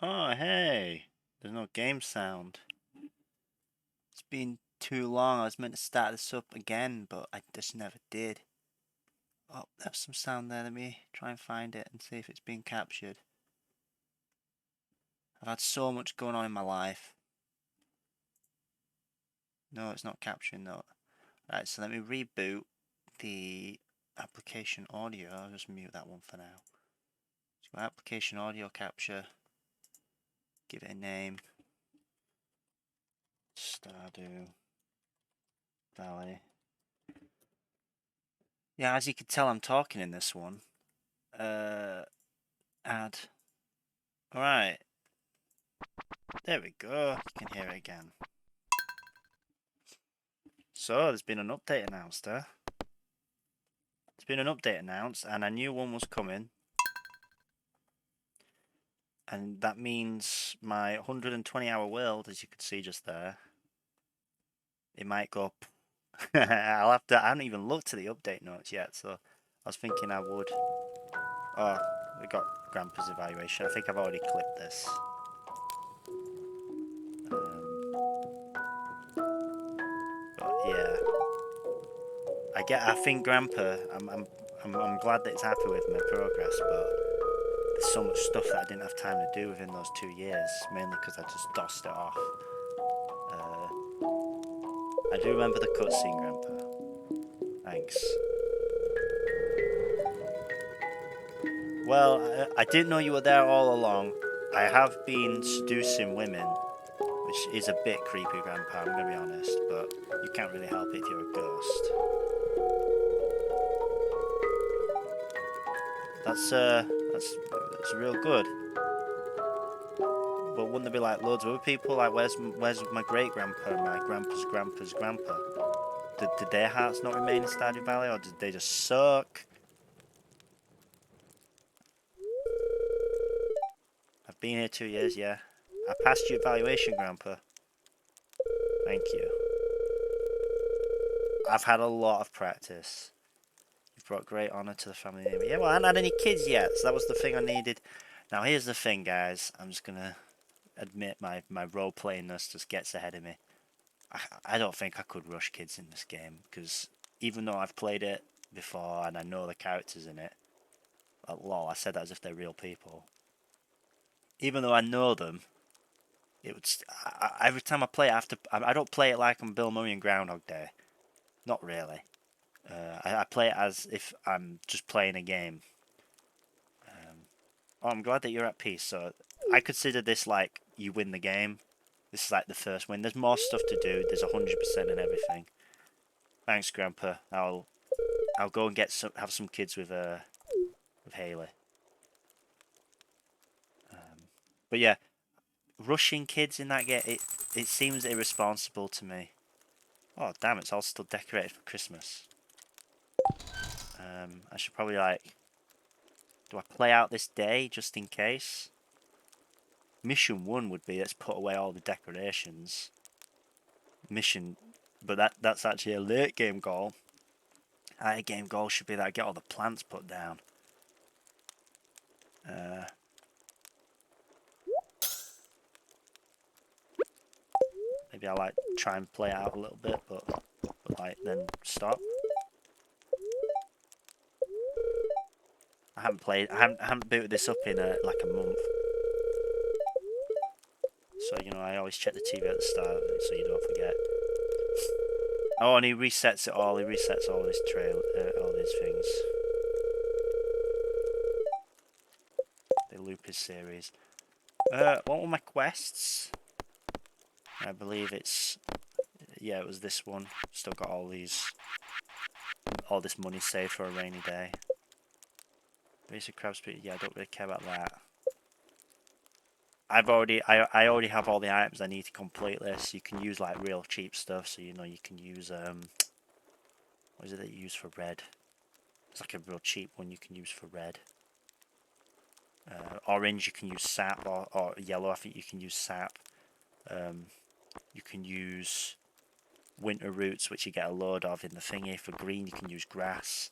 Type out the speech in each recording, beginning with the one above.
Oh, hey. There's no game sound. It's been too long. I was meant to start this up again, but I just never did. Oh, there's some sound there. Let me try and find it and see if it's been captured. I've had so much going on in my life. No, it's not capturing though. Right, so let me reboot the application audio. I'll just mute that one for now. So application audio capture. Give it a name. Stardew Valley. Yeah, as you can tell, I'm talking in this one. Add. Alright, there we go. You can hear it again. So, there's been an update announced, There's been an update announced, and a new one was coming. And that means my 120-hour world, as you can see just there, it might go up. I haven't even looked at the update notes yet, so I was thinking I would. Oh, we got Grandpa's evaluation. I think I've already clipped this. But yeah, I think Grandpa. I'm glad that he's happy with my progress, but there's so much stuff that I didn't have time to do within those 2 years, mainly because I just dosed it off. I do remember the cutscene, Grandpa. Thanks. Well, I didn't know you were there all along. I have been seducing women, which is a bit creepy, Grandpa, I'm gonna be honest, but you can't really help it if you're a ghost. That's real good. But wouldn't there be like loads of other people? Like, where's my great grandpa and my grandpa's grandpa's grandpa? Did their hearts not remain in Stardew Valley, or did they just suck? I've been here 2 years, yeah. I passed your evaluation, Grandpa. Thank you. I've had a lot of practice. You've brought great honour to the family name. Yeah, well, I hadn't had any kids yet, so that was the thing I needed. Now, here's the thing, guys. I'm just gonna admit my role-playingness just gets ahead of me. I don't think I could rush kids in this game, because even though I've played it before and I know the characters in it, lol, I said that as if they're real people. Even though I know them, it would. Every time I play it, I don't play it like I'm Bill Murray in Groundhog Day. Not really. I play it as if I'm just playing a game. Oh, I'm glad that you're at peace. So I consider this like you win the game. This is like the first win. There's more stuff to do. There's 100% and everything. Thanks, Grandpa. I'll go and have some kids with Haley. But yeah, rushing kids in that game, it seems irresponsible to me. Oh damn! It's all still decorated for Christmas. I should probably like. Do I play out this day just in case? Mission 1 would be let's put away all the decorations. But that's actually a late game goal. High game goal should be that I get all the plants put down. Maybe I'll like try and play it out a little bit, but like then stop. I haven't booted this up in like a month. So you know I always check the TV at the start so you don't forget. Oh, and he resets it all. He resets all his all these things. They loop his series. What were my quests? I believe it's it was this one. Still got all this money saved for a rainy day. Basic crab speed. Yeah, I don't really care about that. I already have all the items I need to complete this. You can use like real cheap stuff, so you know you can use what is it that you use for red? It's like a real cheap one you can use for red. Orange you can use sap, or yellow I think you can use sap. You can use winter roots, which you get a load of in the thingy. For green you can use grass.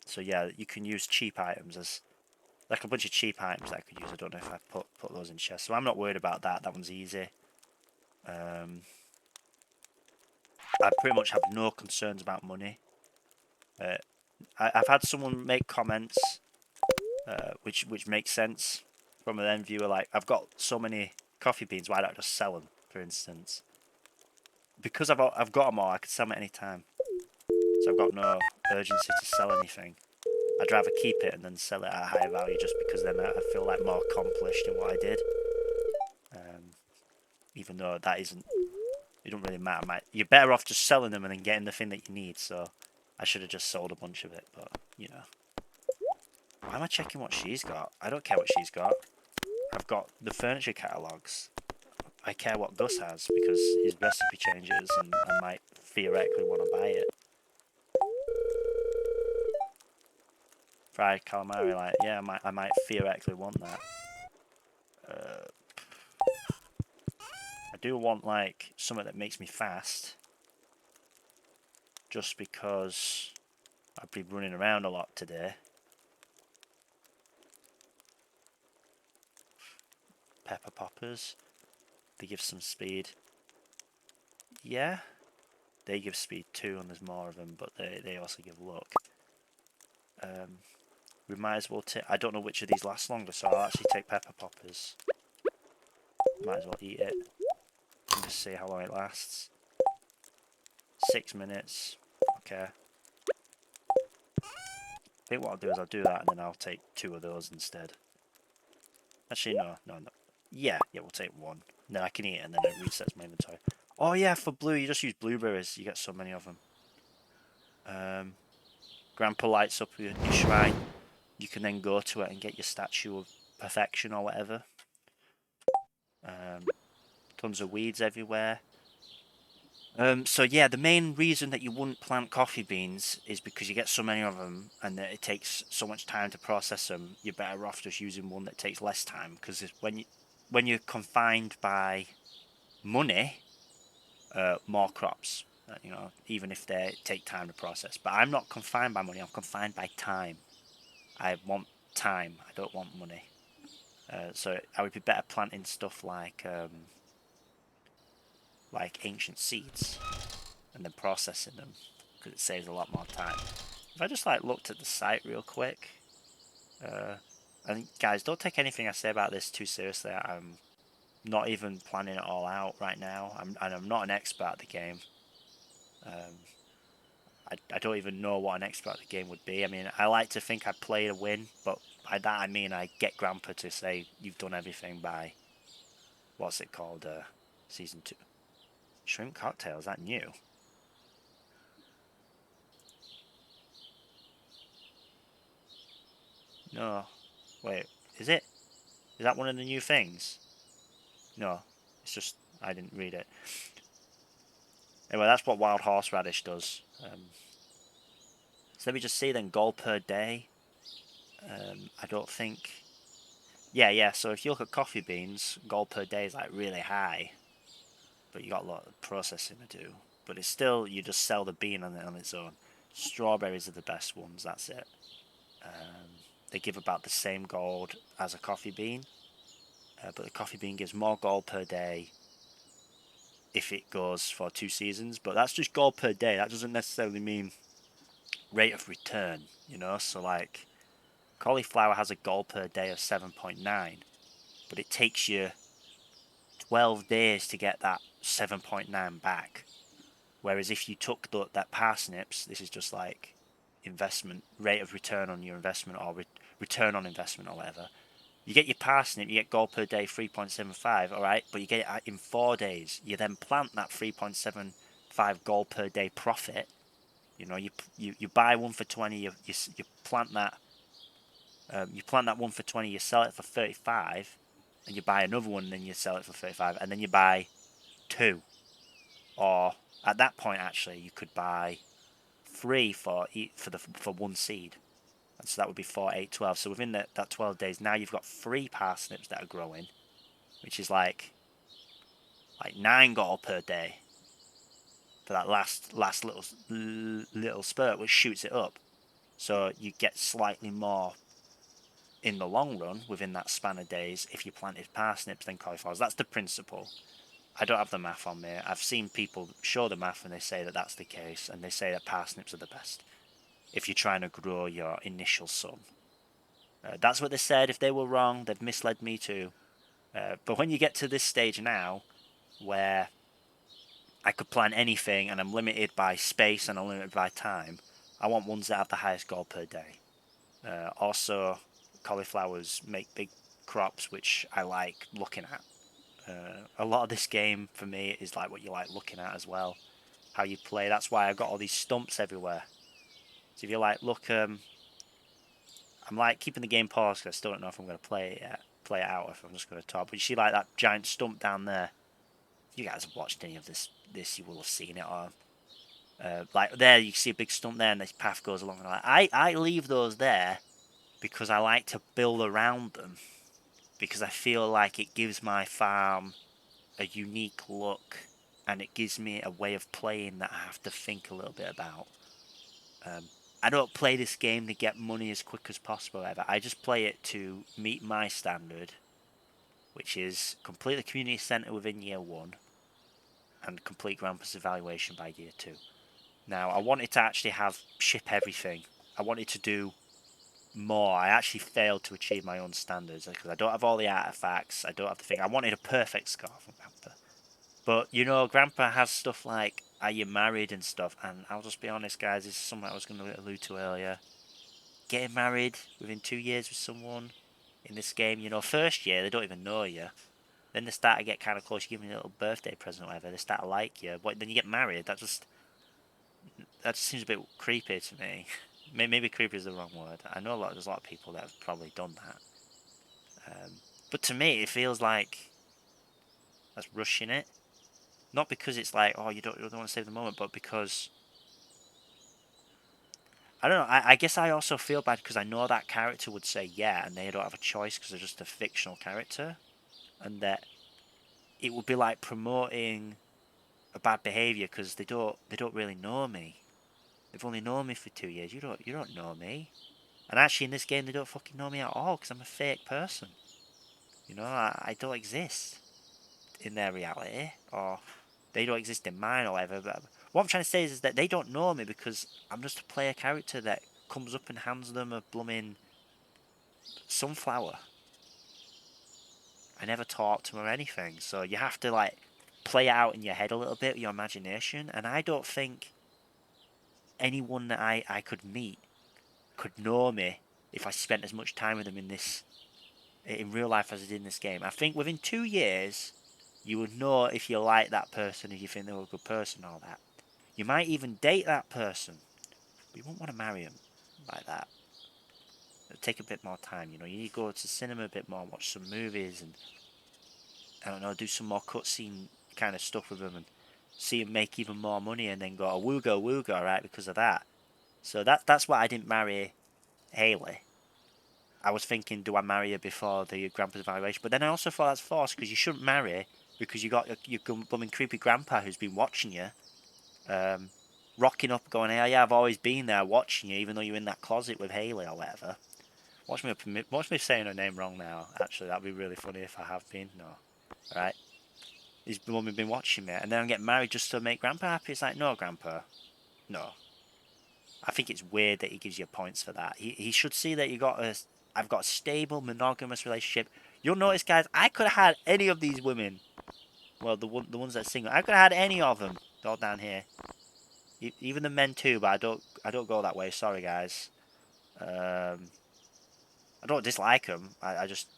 So yeah, you can use cheap items like a bunch of cheap items that I could use. I don't know if I put those in chests, so I'm not worried about that. That one's easy. I pretty much have no concerns about money. I've had someone make comments, which makes sense from an end viewer. Like, I've got so many coffee beans, why don't I just sell them, for instance? Because I've got them all, I could sell them at any time. So I've got no urgency to sell anything. I'd rather keep it and then sell it at a higher value, just because then I feel like more accomplished in what I did. Even though that isn't, it don't really matter. You're better off just selling them and then getting the thing that you need. So I should have just sold a bunch of it, but you know. Why am I checking what she's got? I don't care what she's got. I've got the furniture catalogues. I care what Gus has because his recipe changes and I might theoretically want to buy it. Fried calamari, like, yeah, I might theoretically want that. I do want, like, something that makes me fast. Just because I've been running around a lot today. Pepper poppers. They give some speed. Yeah. They give speed too, and there's more of them, but they also give luck. We might as well take... I don't know which of these lasts longer, so I'll actually take pepper poppers. Might as well eat it. And just see how long it lasts. 6 minutes. Okay. I think what I'll do is I'll do that, and then I'll take 2 of those instead. Actually, no. Yeah, we'll take 1. Then I can eat it, and then it resets my inventory. Oh yeah, for blue, you just use blueberries. You get so many of them. Grandpa lights up your shrine. You can then go to it and get your statue of perfection or whatever. Tons of weeds everywhere. So yeah, the main reason that you wouldn't plant coffee beans is because you get so many of them and that it takes so much time to process them. You're better off just using one that takes less time, because when you're confined by money, more crops, you know, even if they take time to process. But I'm not confined by money. I'm confined by time. I want time. I don't want money. So I would be better planting stuff like ancient seeds and then processing them, because it saves a lot more time. If I just like looked at the site real quick, and guys, don't take anything I say about this too seriously. I'm not even planning it all out right now. I'm not an expert at the game. I don't even know what an expert at the game would be. I mean, I like to think I play to win, but by that I mean I get Grandpa to say you've done everything by, what's it called, season 2. Shrimp cocktail, is that new? No. Wait, is it? Is that one of the new things? No, it's just, I didn't read it. Anyway, that's what wild horseradish does. So let me just see then, gold per day. I don't think... Yeah, so if you look at coffee beans, gold per day is like really high. But you got a lot of processing to do. But it's still, you just sell the bean on its own. Strawberries are the best ones, that's it. They give about the same gold as a coffee bean. But the coffee bean gives more gold per day if it goes for 2 seasons. But that's just gold per day. That doesn't necessarily mean rate of return, you know? So like, cauliflower has a gold per day of 7.9. But it takes you 12 days to get that 7.9 back. Whereas if you took that parsnips, this is just like investment, rate of return on your investment, or return on investment or whatever. You get your parsnip, you get gold per day 3.75, alright, but you get it in 4 days. You then plant that 3.75 gold per day profit. You know, you buy one for 20, you plant that, you plant that one for 20, you sell it for 35, and you buy another one, and then you sell it for 35, and then you buy 2. Or at that point, actually, you could buy 3 for 1 seed, and so that would be 4, 8, 12. So within that 12 days, now you've got 3 parsnips that are growing, which is like 9 gold per day for that last little spurt, which shoots it up. So you get slightly more in the long run, within that span of days, if you planted parsnips, then cauliflowers. That's the principle. I don't have the math on me. I've seen people show the math and they say that that's the case, and they say that parsnips are the best if you're trying to grow your initial son. That's what they said. If they were wrong, they've misled me too. But when you get to this stage now, where I could plant anything and I'm limited by space and I'm limited by time, I want ones that have the highest goal per day. Also, cauliflowers make big crops, which I like looking at. A lot of this game for me is like what you like looking at as well, how you play. That's why I've got all these stumps everywhere. So if you like, look, I'm like keeping the game paused because I still don't know if I'm going to play it yet, play it out, or if I'm just going to talk. But you see like that giant stump down there. If you guys have watched any of this you will have seen it. Or like there, you see a big stump there, and this path goes along. And I leave those there because I like to build around them, because I feel like it gives my farm a unique look, and it gives me a way of playing that I have to think a little bit about. I don't play this game to get money as quick as possible ever. I just play it to meet my standard, which is complete the community centre within year 1 and complete Grandpa's evaluation by year 2. Now, I wanted to actually ship everything. I wanted to do more. I actually failed to achieve my own standards because I don't have all the artifacts. I don't have the thing. I wanted a perfect score from Grandpa. But, you know, Grandpa has stuff like, are you married and stuff? And I'll just be honest, guys, this is something I was going to allude to earlier. Getting married within 2 years with someone in this game, you know, first year, they don't even know you. Then they start to get kind of close. You give them a little birthday present or whatever. They start to like you. But then you get married. That just seems a bit creepy to me. Maybe creepy is the wrong word. I know there's a lot of people that have probably done that. But to me, it feels like that's rushing it. Not because it's like, oh, you don't want to save the moment, but because I don't know. I guess I also feel bad because I know that character would say yeah, and they don't have a choice because they're just a fictional character, and that it would be like promoting a bad behaviour because they don't really know me. They've only known me for 2 years. You don't know me, and actually in this game they don't fucking know me at all because I'm a fake person. You know, I don't exist in their reality, or they don't exist in mine or whatever. But what I'm trying to say is that they don't know me because I'm just a player character that comes up and hands them a blooming sunflower. I never talk to them or anything, so you have to like play it out in your head a little bit with your imagination. And I don't think anyone that I could meet could know me if I spent as much time with them in real life as I did in this game. I think within 2 years, you would know if you like that person, if you think they were a good person, all that. You might even date that person, but you won't want to marry them like that. It'll take a bit more time, you know. You need to go to cinema a bit more, watch some movies, and I don't know, do some more cutscene kind of stuff with them, and see them make even more money, and then go oh, wooga wooga, right? Because of that. So that's why I didn't marry Haley. I was thinking, do I marry her before the grandpa's evaluation? But then I also thought that's false because you shouldn't marry because you got your blooming creepy grandpa who's been watching you, rocking up, going, "Hey, yeah, I've always been there watching you, even though you're in that closet with Haley or whatever." Watch me saying her name wrong now. Actually, that'd be really funny if I have been. No, right? He's been watching me, and then I get married just to make grandpa happy. It's like, no, grandpa, no. I think it's weird that he gives you points for that. He should see that I've got a stable monogamous relationship. You'll notice, guys, I could have had any of these women. Well, the ones that are single, I could have had any of them. All down here, even the men too. But I don't go that way. Sorry, guys. I don't dislike them. I just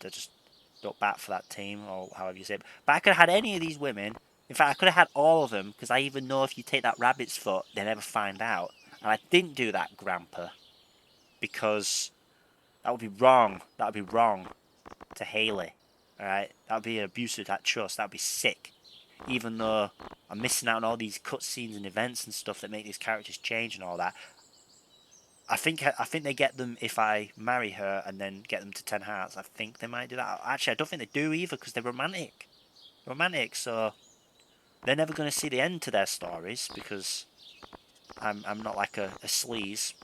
don't bat for that team or however you say it. But I could have had any of these women. In fact, I could have had all of them because I even know if you take that rabbit's foot, they never find out. And I didn't do that, Grandpa, because that would be wrong. That would be wrong to Haley. Alright? That would be an abuse of that trust. That would be sick. Even though I'm missing out on all these cutscenes and events and stuff that make these characters change and all that. I think they get them if I marry her and then get them to 10 hearts. I think they might do that. Actually, I don't think they do either because they're romantic. Romantic, so they're never going to see the end to their stories because I'm not like a sleaze.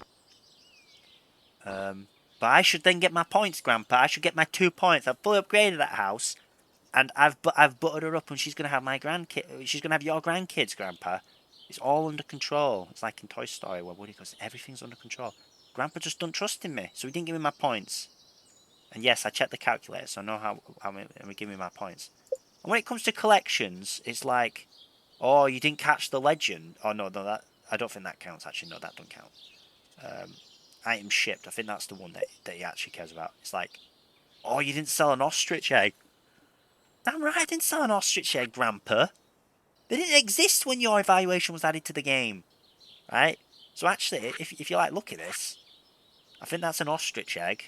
But I should then get my points, Grandpa. I should get my 2 points. I've fully upgraded that house, and I've buttered her up, and she's gonna have my grandkid. She's gonna have your grandkids, Grandpa. It's all under control. It's like in Toy Story where Woody goes, everything's under control. Grandpa just don't trust in me, so he didn't give me my points. And yes, I checked the calculator, so I know how many give me my points. And when it comes to collections, it's like, oh, you didn't catch the legend. Oh no, that I don't think that counts. Actually, no, that don't count. Item shipped. I think that's the one that he actually cares about. It's like, oh, you didn't sell an ostrich egg. Damn right, I didn't sell an ostrich egg, Grandpa. They didn't exist when your evaluation was added to the game, right? So actually, if you like, look at this. I think that's an ostrich egg.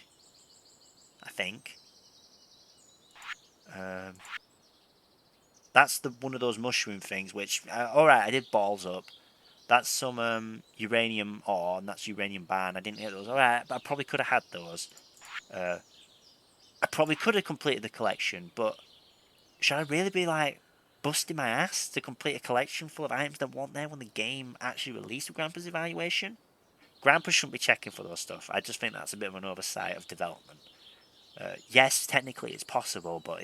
I think. That's the one of those mushroom things. Which, all right, I did balls up. That's some uranium ore, and that's uranium bar, and I didn't get those. All right, but I probably could have had those. I probably could have completed the collection, but should I really be like busting my ass to complete a collection full of items that weren't there when the game actually released with Grandpa's evaluation? Grandpa shouldn't be checking for those stuff. I just think that's a bit of an oversight of development. Yes, technically it's possible, but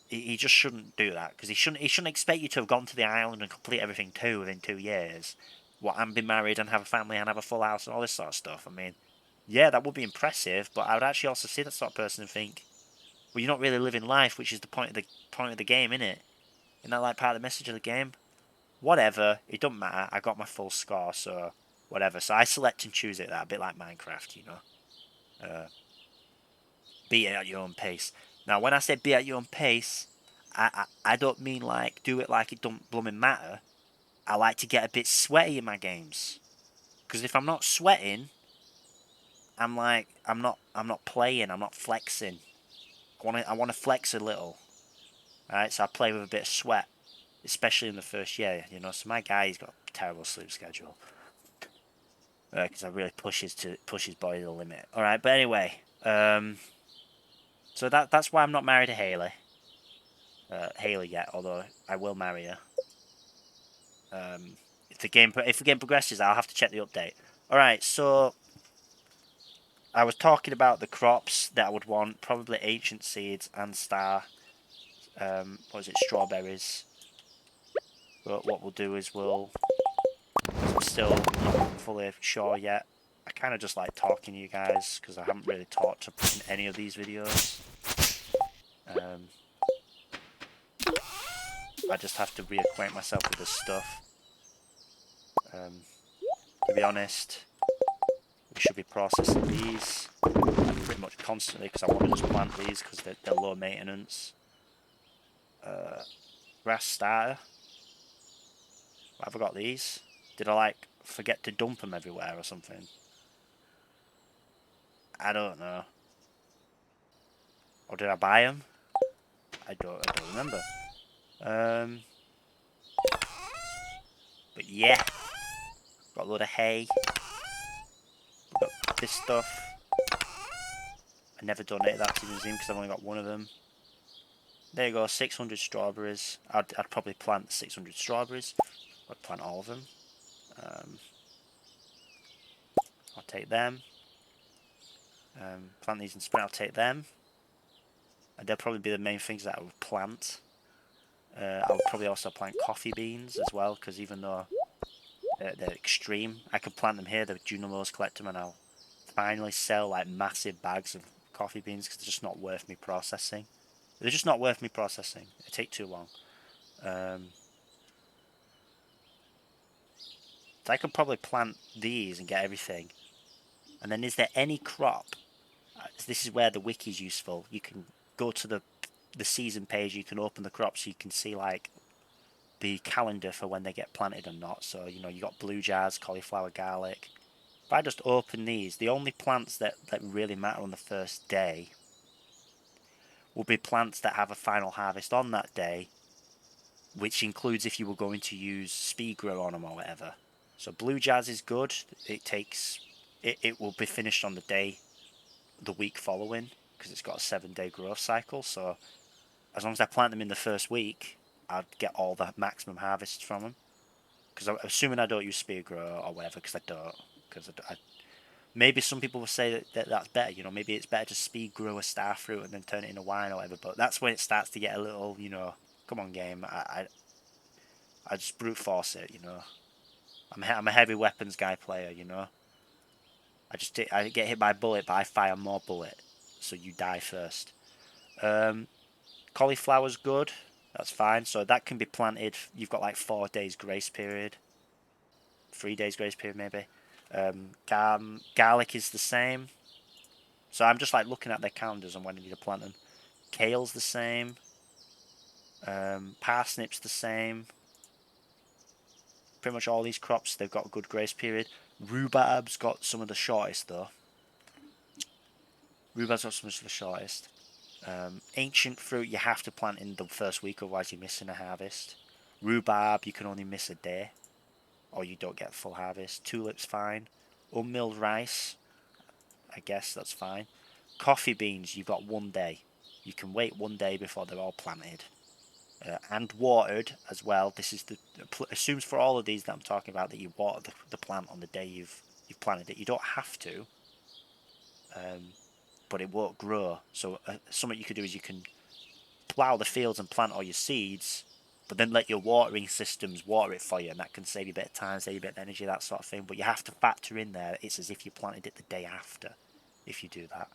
he just shouldn't do that because he shouldn't expect you to have gone to the island and complete everything too within 2 years. What, and be married and have a family and have a full house and all this sort of stuff. I mean, yeah, that would be impressive, but I would actually also see that sort of person and think, well, you're not really living life, which is the point of the game, innit? Isn't that like part of the message of the game? Whatever, it doesn't matter. I got my full score, so whatever. So I select and choose it. That a bit like Minecraft, you know. Be it at your own pace. Now, when I say be at your own pace, I don't mean like do it like it don't blooming matter. I like to get a bit sweaty in my games, because if I'm not sweating, I'm not playing. I'm not flexing. I want to flex a little. Alright, so I play with a bit of sweat, especially in the first year, you know. So my guy, he's got a terrible sleep schedule, because I really push his body to the limit. Alright, but anyway, so that's why I'm not married to Haley yet, although I will marry her. If the game progresses, I'll have to check the update. Alright, so I was talking about the crops that I would want, probably ancient seeds and strawberries. But what we'll do is I'm still not fully sure yet. I kind of just like talking to you guys because I haven't really talked in any of these videos. I just have to reacquaint myself with this stuff. To be honest, we should be processing these pretty much constantly because I want to just plant these because they're low maintenance. Grass starter. Have I got these? Did I like forget to dump them everywhere or something? I don't know. Or did I buy them? I don't remember. But yeah, got a load of hay. Got this stuff. I never donated that to the museum because I've only got one of them. There you go, 600 strawberries. I'd probably plant 600 strawberries. I'd plant all of them. I'll take them. Plant these in spring, I'll take them. And they'll probably be the main things that I would plant. I would probably also plant coffee beans as well, because even though they're extreme, I could plant them here, the Junimos collect them, and I'll finally sell like massive bags of coffee beans because they're just not worth me processing. They're just not worth me processing. It take too long. So I could probably plant these and get everything. And then is there any crop? This is where the wiki is useful. You can go to the season page. You can open the crops. So you can see like the calendar for when they get planted and not. So you know you got blue jars, cauliflower, garlic. If I just open these, the only plants that really matter on the first day will be plants that have a final harvest on that day, which includes if you were going to use speed grow on them or whatever. So blue jazz is good. It will be finished on the week following because it's got a 7-day growth cycle. So as long as I plant them in the first week, I'd get all the maximum harvests from them. Because I'm assuming I don't use speed grow or whatever because I don't. Because maybe some people will say that that's better. You know, maybe it's better to speed grow a star fruit and then turn it into wine or whatever. But that's when it starts to get a little, you know, come on game. I just brute force it. You know, I'm a heavy weapons guy player. You know, I get hit by a bullet, but I fire more bullet, so you die first. Cauliflower's good. That's fine. So that can be planted. You've got like 4 days grace period, 3 days grace period maybe. Garlic is the same. So I'm just like looking at their calendars and when I need to plant them. Kale's the same. Parsnip's the same. Pretty much all these crops, they've got a good grace period. Rhubarb's got some of the shortest though. Rhubarb's got some of the shortest. Ancient fruit you have to plant in the first week, otherwise you're missing a harvest. Rhubarb you can only miss a day, or you don't get full harvest. Tulip's fine. Unmilled rice, I guess that's fine. Coffee beans, you've got 1 day. You can wait 1 day before they're all planted. And watered as well. This is the assumes for all of these that I'm talking about that you water the plant on the day you've planted it. You don't have to, but it won't grow. So something you could do is you can plough the fields and plant all your seeds, but then let your watering systems water it for you, and that can save you a bit of time, save you a bit of energy, that sort of thing. But you have to factor in there it's as if you planted it the day after, if you do that.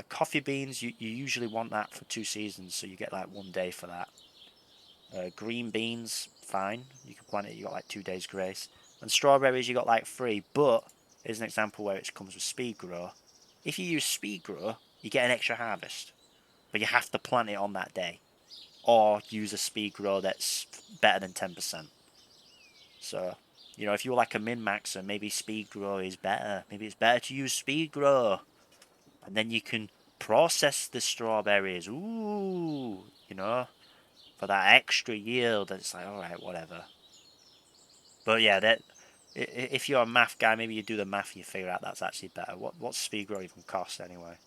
Coffee beans, you usually want that for 2 seasons, so you get like 1 day for that. Green beans, fine. You can plant it, you got like 2 days grace. And strawberries, you got like 3. But here's an example where it comes with speed grow. If you use speed grow, you get an extra harvest, but you have to plant it on that day, or use a speed grow that's better than 10%. So, you know, if you're like a min maxer, maybe speed grow is better. Maybe it's better to use speed grow, and then you can process the strawberries. Ooh, you know, for that extra yield. It's like, all right, whatever. But yeah, that if you're a math guy, maybe you do the math and you figure out that's actually better. What's speed grow even cost anyway?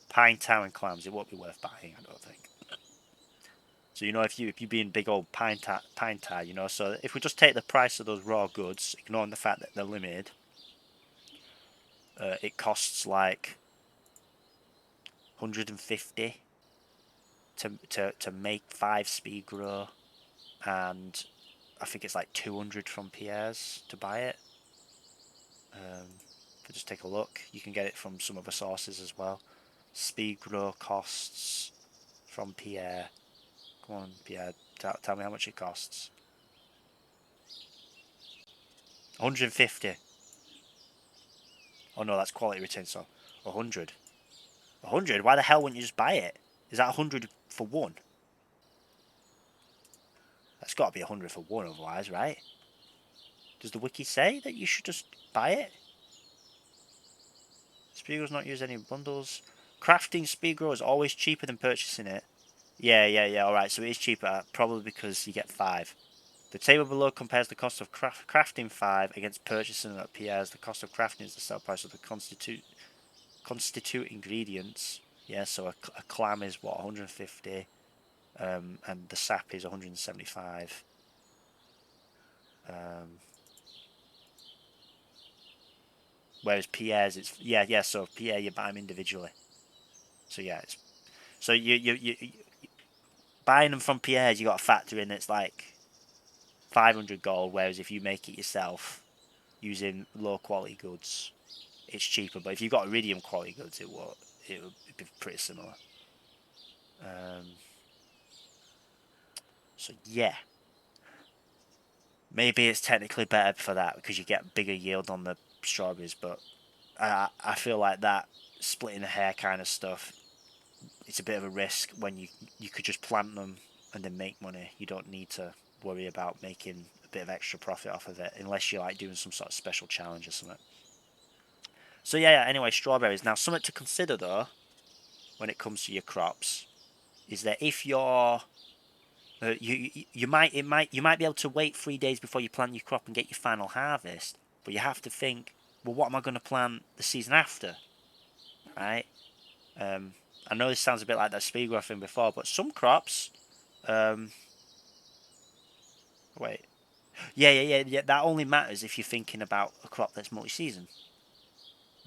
Pine tar and clams, it won't be worth buying, I don't think. So you know, if you being big old pine tar, you know. So if we just take the price of those raw goods, ignoring the fact that they're limited, it costs like 150 to make 5 speed grow, and I think it's like 200 from Pierre's to buy it. If we just take a look, you can get it from some other sources as well. Speed grow costs from Pierre. Come on, Pierre, tell me how much it costs. 150. Oh no, that's quality retain, so 100. 100? Why the hell wouldn't you just buy it? Is that 100 for one? That's got to be 100 for one otherwise, right? Does the wiki say that you should just buy it? Speedgrow's not use any bundles. Crafting Speedgrow is always cheaper than purchasing it. Yeah, alright, so it is cheaper, probably because you get 5. The table below compares the cost of crafting 5 against purchasing at Pierre's. The cost of crafting is the sell price of the constitute ingredients. Yeah, so a clam is what, 150, and the sap is 175. Whereas Pierre's, it's yeah. So Pierre, you buy them individually. So yeah, it's so you buying them from Pierre's, you got to factor in it's like 500 gold. Whereas if you make it yourself using low quality goods, it's cheaper. But if you've got iridium quality goods, it would be pretty similar. So yeah, maybe it's technically better for that because you get bigger yield on the strawberries. But I feel like that splitting the hair kind of stuff, it's a bit of a risk when you could just plant them and then make money. You don't need to worry about making a bit of extra profit off of it unless you're like doing some sort of special challenge or something. So yeah. Anyway, strawberries. Now something to consider though, when it comes to your crops, is that if you're you might be able to wait 3 days before you plant your crop and get your final harvest, but you have to think, well, what am I going to plant the season after, right? I know this sounds a bit like that speedgrow thing before, but some crops, wait, yeah. That only matters if you're thinking about a crop that's multi-season.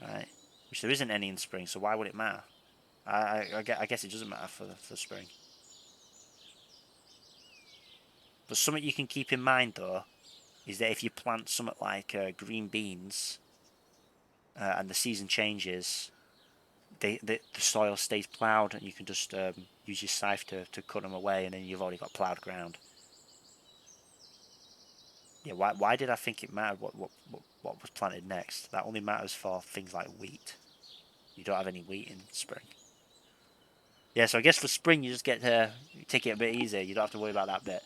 right? Which there isn't any in spring, so why would it matter? I guess it doesn't matter for spring. But something you can keep in mind though is that if you plant something like green beans and the season changes, the soil stays ploughed, and you can just use your scythe to cut them away, and then you've already got ploughed ground. Yeah, why did I think it mattered what was planted next? That only matters for things like wheat. You don't have any wheat in spring. Yeah, so I guess for spring you just get to take it a bit easier. You don't have to worry about that bit.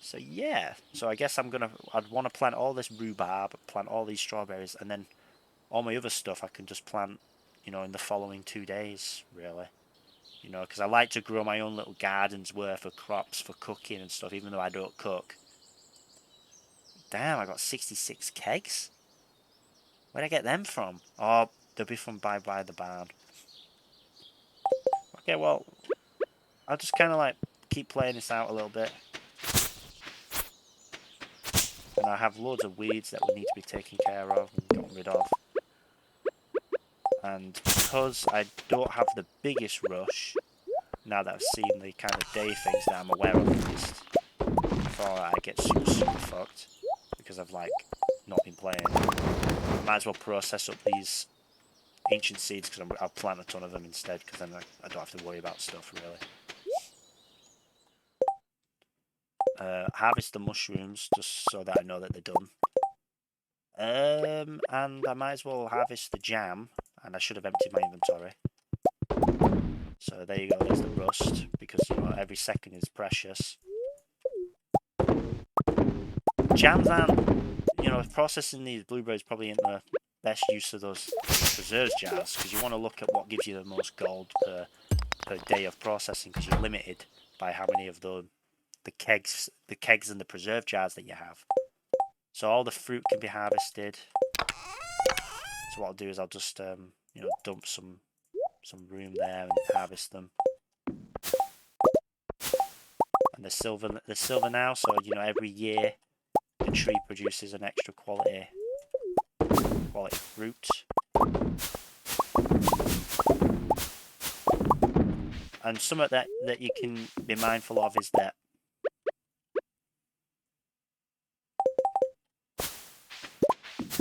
So yeah. So I guess I'd want to plant all this rhubarb, plant all these strawberries, and then all my other stuff I can just plant, in the following 2 days, really. Because I like to grow my own little garden's worth of crops for cooking and stuff, even though I don't cook. Damn, I got 66 kegs? Where'd I get them from? Oh, they'll be from by the barn. Okay, well, I'll just kind of like keep playing this out a little bit. And I have loads of weeds that will need to be taken care of and gotten rid of. And because I don't have the biggest rush, now that I've seen the kind of day things that I'm aware of at least, before I get super fucked, because I've like not been playing, I might as well process up these ancient seeds because I'll plant a ton of them instead, because then I don't have to worry about stuff really. Harvest the mushrooms just so that I know that they're done. And I might as well harvest the jam, and I should have emptied my inventory. So there you go, there's the rust, because every second is precious. Jams aren't, processing these blueberries probably isn't the best use of those preserves jars, because you want to look at what gives you the most gold per day of processing, because you're limited by how many of the kegs and the preserve jars that you have. So all the fruit can be harvested. So what I'll do is I'll just dump some room there and harvest them. And they're silver now, so every year the tree produces an extra quality fruit. And something that you can be mindful of is that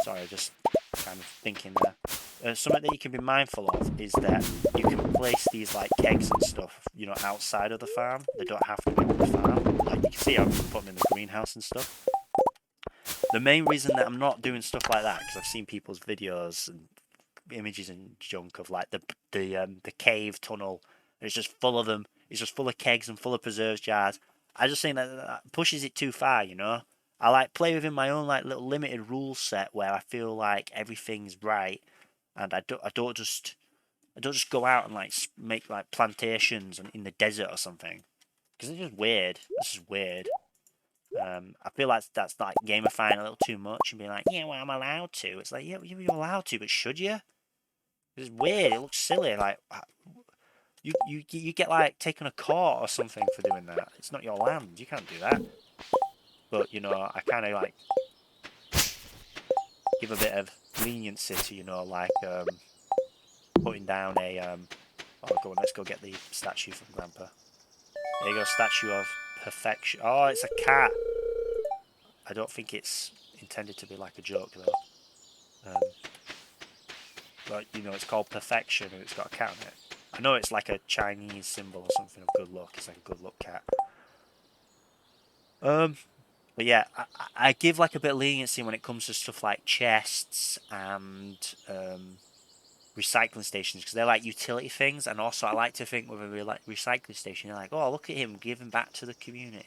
sorry, just kind of thinking there. Something that you can be mindful of is that you can place these like kegs and stuff, outside of the farm. They don't have to be on the farm. Like you can see, I've put them in the greenhouse and stuff. The main reason that I'm not doing stuff like that, because I've seen people's videos and images and junk of like the cave tunnel. It's just full of them. It's just full of kegs and full of preserves jars. I just think that pushes it too far, I like play within my own like little limited rule set where I feel like everything's right, and I don't just go out and like make like plantations in the desert or something, because it's just weird. This is weird. I feel like that's like gamifying a little too much and being like, yeah, well, I'm allowed to. It's like, yeah, you're allowed to, but should you? It's weird. It looks silly. Like you get like taken a court or something for doing that. It's not your land. You can't do that. But I kind of like give a bit of leniency to like putting down a Oh, go on. Let's go get the statue from Grandpa. There you go. Statue of perfection. Oh, it's a cat. I don't think it's intended to be like a joke though. But it's called perfection and it's got a cat on it. I know it's like a Chinese symbol or something of good luck. It's like a good luck cat. But yeah, I give like a bit of leniency when it comes to stuff like chests and recycling stations, because they're like utility things, and also I like to think with a recycling station, you're like, oh, look at him giving back to the community.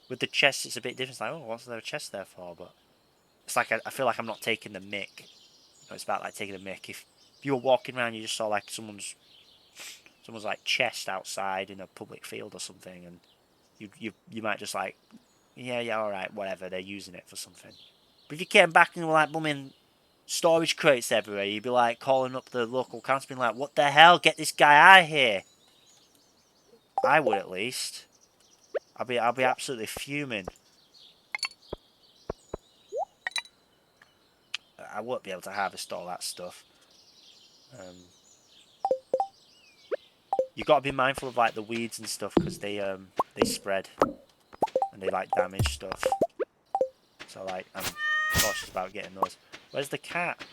With the chests, it's a bit different. It's like, oh, what's there a chest there for? But it's like I feel like I'm not taking the mick. It's about like taking the mick. If you were walking around, you just saw like someone's like chest outside in a public field or something, and you might just like, yeah, all right, whatever. They're using it for something. But if you came back and were like bumming storage crates everywhere, you'd be like calling up the local council, being like, "What the hell? Get this guy out of here!" I would at least. I'll be absolutely fuming. I won't be able to harvest all that stuff. You've got to be mindful of like the weeds and stuff because they spread and they like damage stuff. So like I'm cautious about getting those. Where's the cat?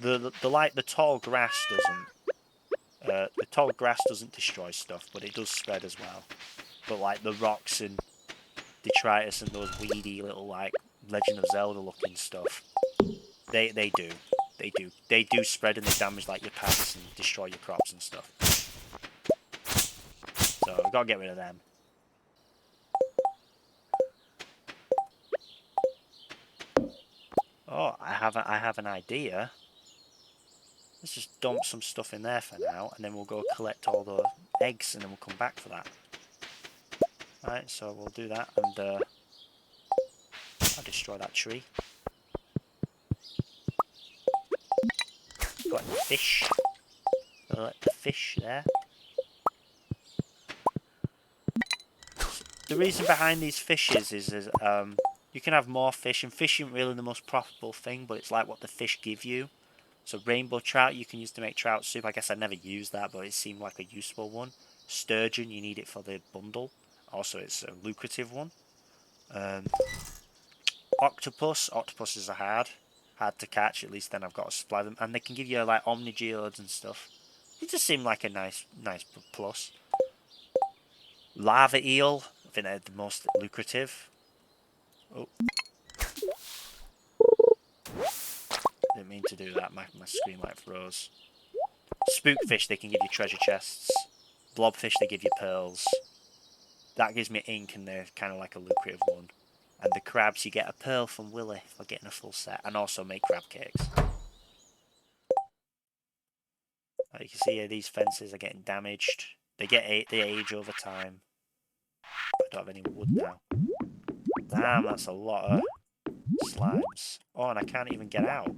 The tall grass doesn't. The tall grass doesn't destroy stuff, but it does spread as well. But like the rocks and detritus and those weedy little like Legend of Zelda looking stuff, they do spread and they damage like your paths and destroy your crops and stuff. So I've got to get rid of them. Oh, I have an idea. Let's just dump some stuff in there for now, and then we'll go collect all the eggs, and then we'll come back for that. Right, so we'll do that, and I'll destroy that tree. Got any fish? Let the fish there. The reason behind these fishes is you can have more fish, and fish isn't really the most profitable thing, but it's like what the fish give you. So rainbow trout you can use to make trout soup. I guess I never used that, but it seemed like a useful one. Sturgeon, you need it for the bundle. Also, it's a lucrative one. Octopuses are hard to catch. At least then I've got to supply them, and they can give you like omnigeodes and stuff. It just seemed like a nice plus. Lava eel, I think they're the most lucrative. Oh. Didn't mean to do that, my screen light froze. Spookfish, they can give you treasure chests. Blobfish, they give you pearls. That gives me ink and they're kind of like a lucrative one. And the crabs, you get a pearl from Willy for getting a full set. And also make crab cakes. Like you can see here, these fences are getting damaged. They age over time. I don't have any wood now. Damn, that's a lot of slimes. Oh, and I can't even get out.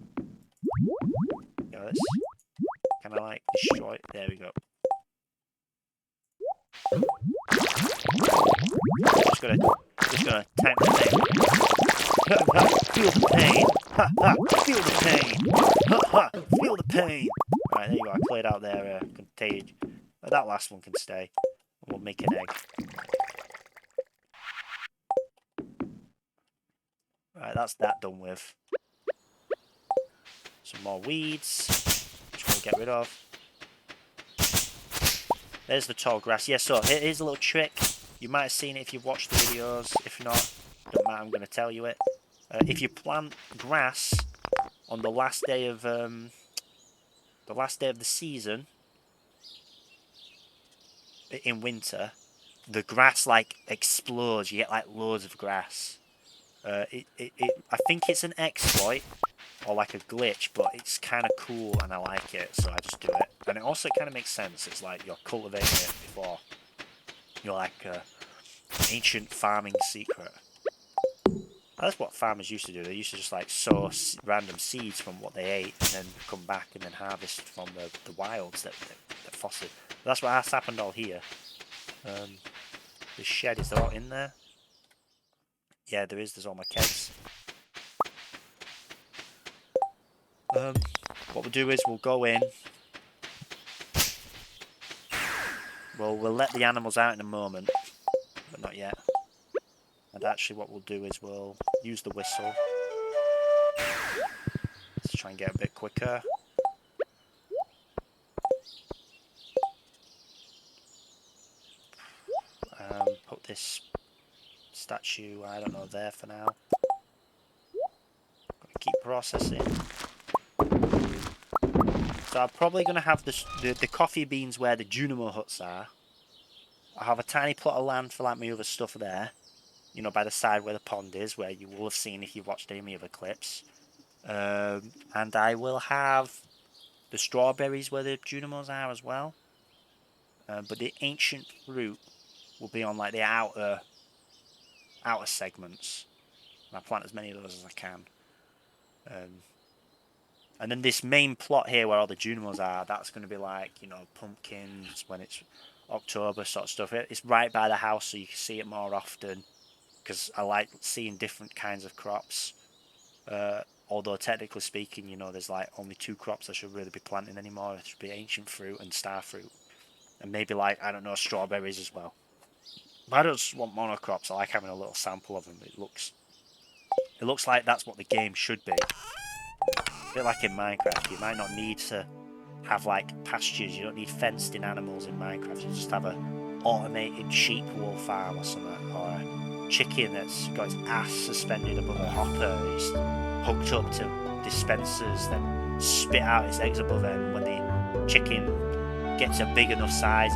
Guys, can I like destroy it? There we go. Just gonna tank the pain. Feel the pain. Ha ha. Feel the pain. Ha ha. Feel the pain. Right, there you go. I cleared out their contagion. That last one can stay. We'll make an egg. Right, that's that done with. Some more weeds, which we'll get rid of. There's the tall grass. Yeah, so here's a little trick. You might have seen it if you've watched the videos. If not, don't matter, I'm going to tell you it. If you plant grass on the last day of the season in winter, the grass like explodes. You get like loads of grass. I think it's an exploit or like a glitch, but it's kind of cool and I like it, so I just do it. And it also kind of makes sense. It's like you're cultivating it before. You're like ancient farming secret. That's what farmers used to do. They used to just like sow random seeds from what they ate and then come back and then harvest from the wilds that fostered. That's what has happened all here. This shed, is there all in there? Yeah, there is. There's all my kegs. What we'll do is we'll go in. Well, we'll let the animals out in a moment, but not yet. And actually what we'll do is we'll use the whistle. Let's try and get a bit quicker. Put this statue, I don't know, there for now. Gotta keep processing. So I'm probably going to have the coffee beans where the Junimo huts are. I have a tiny plot of land for like my other stuff there. You know, by the side where the pond is, where you will have seen if you've watched any of my other clips. And I will have the strawberries where the Junimos are as well. But the ancient fruit will be on like the outer segments. And I plant as many of those as I can. And then this main plot here where all the Junimos are, that's going to be like, you know, pumpkins when it's October sort of stuff. It's right by the house so you can see it more often. because I like seeing different kinds of crops. Although technically speaking, you know, there's like only 2 crops I should really be planting anymore. It should be ancient fruit and star fruit, and maybe like, I don't know, strawberries as well. But I don't just want monocrops. I like having a little sample of them. It looks like that's what the game should be. A bit like in Minecraft, you might not need to have like pastures. You don't need fenced in animals in Minecraft. You just have a automated sheep wool farm or something, or a chicken that's got its ass suspended above a hopper, it's hooked up to dispensers, then spit out its eggs above it. And when the chicken gets a big enough size,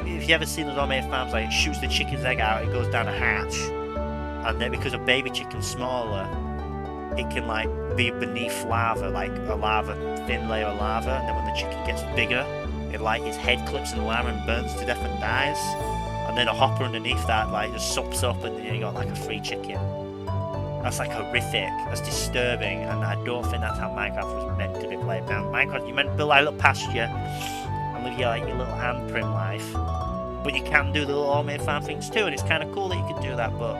if you ever seen those automated farms, like it shoots the chicken's egg out, it goes down a hatch, and then because a baby chicken's smaller, it can like be beneath lava, like a thin layer of lava, and then when the chicken gets bigger, it like its head clips in the lava and burns to death and dies. And then a hopper underneath that like just sops up, and then you got like a free chicken. That's like horrific. That's disturbing, and I don't think that's how Minecraft was meant to be played. Now, Minecraft, you meant to build like a little pasture and live your little handprint life, but you can do the little automated farm things too, and it's kind of cool that you can do that. But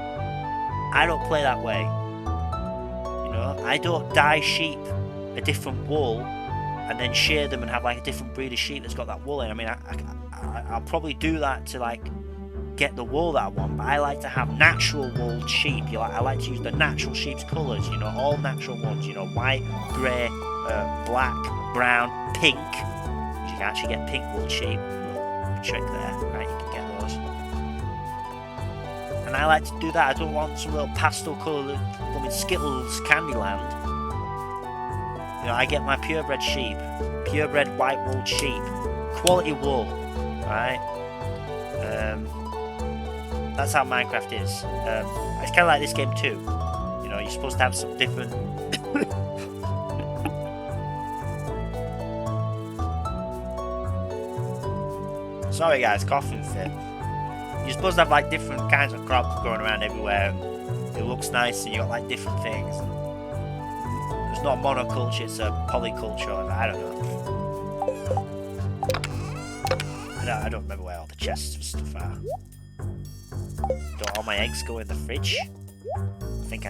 I don't play that way. I don't dye sheep a different wool and then shear them and have like a different breed of sheep that's got that wool in. I mean, I'll probably do that to like get the wool that I want, but I like to have natural wool sheep. I like to use the natural sheep's colours, all natural ones, white, grey, black, brown, pink. You can actually get pink wool sheep. Trick there, right? You can get those. And I like to do that. I don't want some little pastel colour Skittles Candyland. I get my purebred sheep, purebred white wool sheep, quality wool, right? That's how Minecraft is. It's kind of like this game too. You're supposed to have some different. Sorry guys, coughing fit. You're supposed to have like different kinds of crops growing around everywhere. It looks nice, and you got like different things. It's not monoculture; it's a polyculture. I don't know. I don't remember where all the chests of stuff are. Don't all my eggs go in the fridge? I think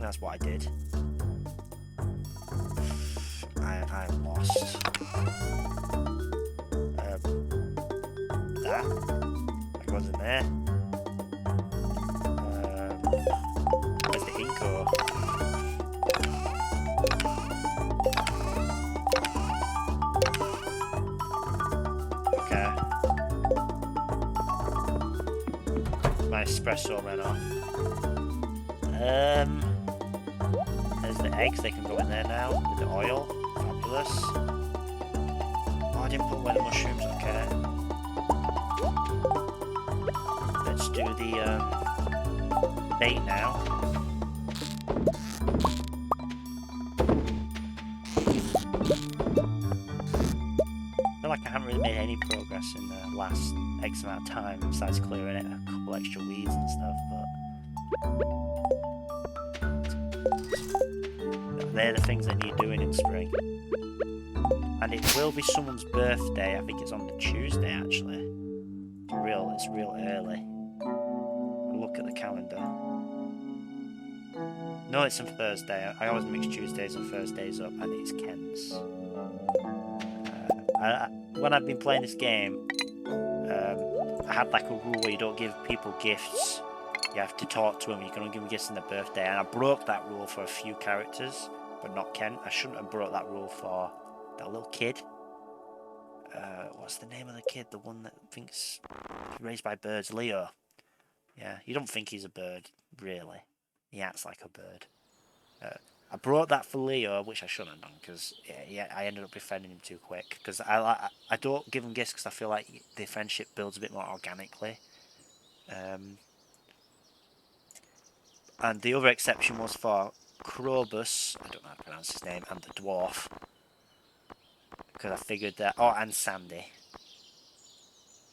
that's what I did. I'm lost. That wasn't there. Where's the Inco? Okay. My espresso ran off. There's the eggs, they can go in there now. With the oil. Fabulous. Oh, I didn't put away the mushrooms, okay. Let's do the bait now. I feel like I haven't really made any progress in the last X amount of time besides clearing it, a couple extra weeds and stuff, but they're the things that need doing in spring. And it will be someone's birthday. I think it's on the Tuesday actually. It's real early. Look at the calendar. No, it's on Thursday. I always mix Tuesdays and Thursdays up, and it's Ken's. When I've been playing this game, I had like a rule where you don't give people gifts. You have to talk to them. You can only give them gifts on their birthday, and I broke that rule for a few characters, but not Ken. I shouldn't have broke that rule for that little kid. What's the name of the kid? The one that thinks raised by birds, Leo. Yeah, you don't think he's a bird, really. He acts like a bird. I brought that for Leo, which I shouldn't have done, because I ended up befriending him too quick. Because I don't give him gifts because I feel like the friendship builds a bit more organically. And the other exception was for Krobus, I don't know how to pronounce his name, and the dwarf. Because I figured that, and Sandy.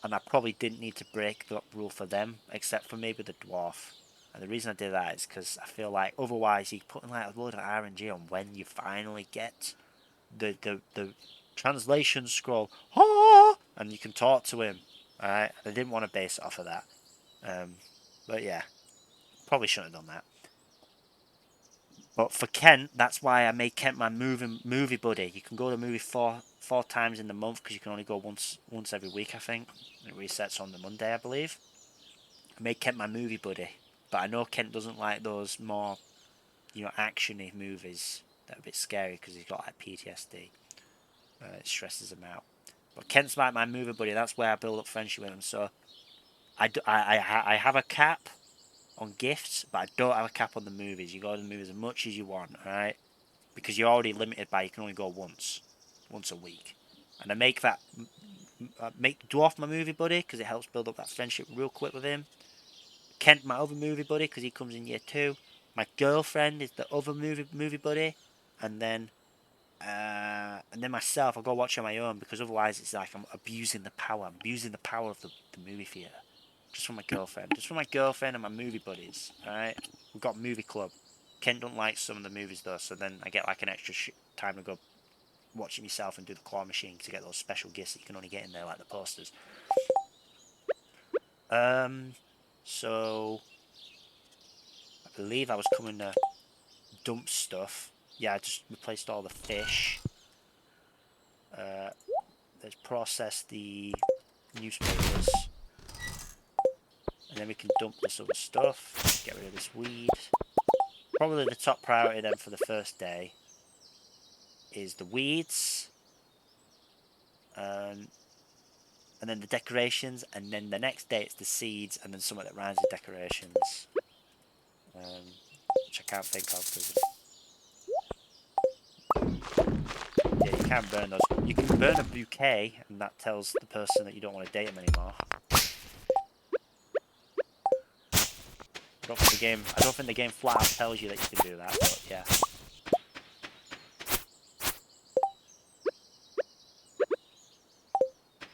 And I probably didn't need to break the rule for them, except for maybe the dwarf. And the reason I did that is because I feel like otherwise you're putting like a load of RNG on when you finally get the translation scroll, and you can talk to him. Alright, I didn't want to base it off of that. But yeah, Probably shouldn't have done that. But for Kent, that's why I made Kent my movie buddy. You can go to the movie four times in the month because you can only go once every week, I think. It resets on the Monday, I believe. I made Kent my movie buddy, but I know Kent doesn't like those more, actiony movies that are a bit scary because he's got like PTSD. It stresses him out. But Kent's like my movie buddy. That's where I build up friendship with him. So I have a cap on gifts, but I don't have a cap on the movies. You go to the movies as much as you want, alright? Because you're already limited by you can only go once a week. And I make that make Dwarf my movie buddy because it helps build up that friendship real quick with him. Kent my other movie buddy because he comes in year 2. My girlfriend is the other movie buddy, and then myself. I'll go watch on my own because otherwise it's like I'm abusing the power. I'm abusing the power of the movie theatre. Just for my girlfriend and my movie buddies. Alright? We've got movie club. Kent don't like some of the movies though, so then I get like an extra time to go watch it myself and do the claw machine to get those special gifts that you can only get in there, like the posters. So I believe I was coming to dump stuff. Yeah, I just replaced all the fish. Let's process the newspapers. And then we can dump this other stuff. Get rid of this weed. Probably the top priority then for the first day is the weeds. And then the decorations. And then the next day it's the seeds. And then something that rhymes with decorations. Which I can't think of. Yeah, you can't burn those. You can burn a bouquet, and that tells the person that you don't want to date them anymore. I don't think the game flat out tells you that you can do that, but yeah.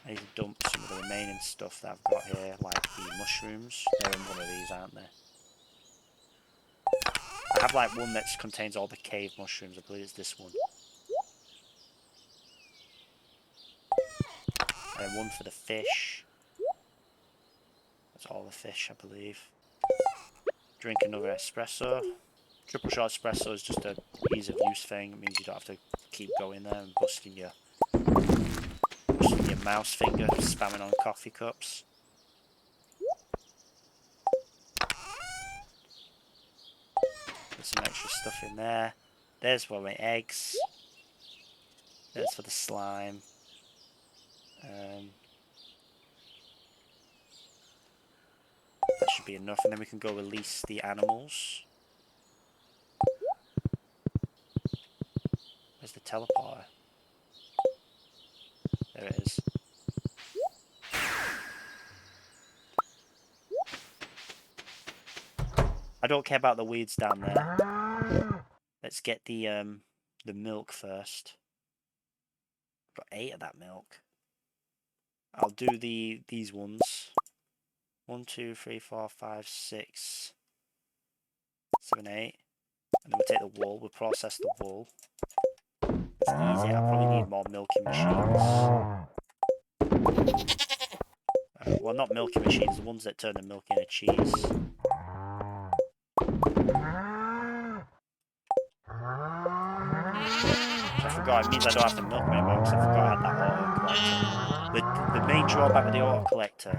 I need to dump some of the remaining stuff that I've got here, like the mushrooms. They're in one of these, aren't they? I have like one that contains all the cave mushrooms. I believe it's this one. And then one for the fish. That's all the fish, I believe. Drink another espresso. Triple shot espresso is just a ease of use thing. It means you don't have to keep going there and busting your mouse finger, spamming on coffee cups. Put some extra stuff in there. There's for my eggs. There's for the slime. That should be enough, and then we can go release the animals. Where's the teleporter? There it is. I don't care about the weeds down there. Let's get the milk first. Got 8 of that milk. I'll do these ones. 1, 2, 3, 4, 5, 6, 7, 8. And then we'll take the wool. We'll process the wool. It's easy. I probably need more milking machines. Well, not milking machines. The ones that turn the milk into cheese. So I forgot. It means I don't have to milk them anymore because I forgot I had that auto collector. The main drawback with the auto collector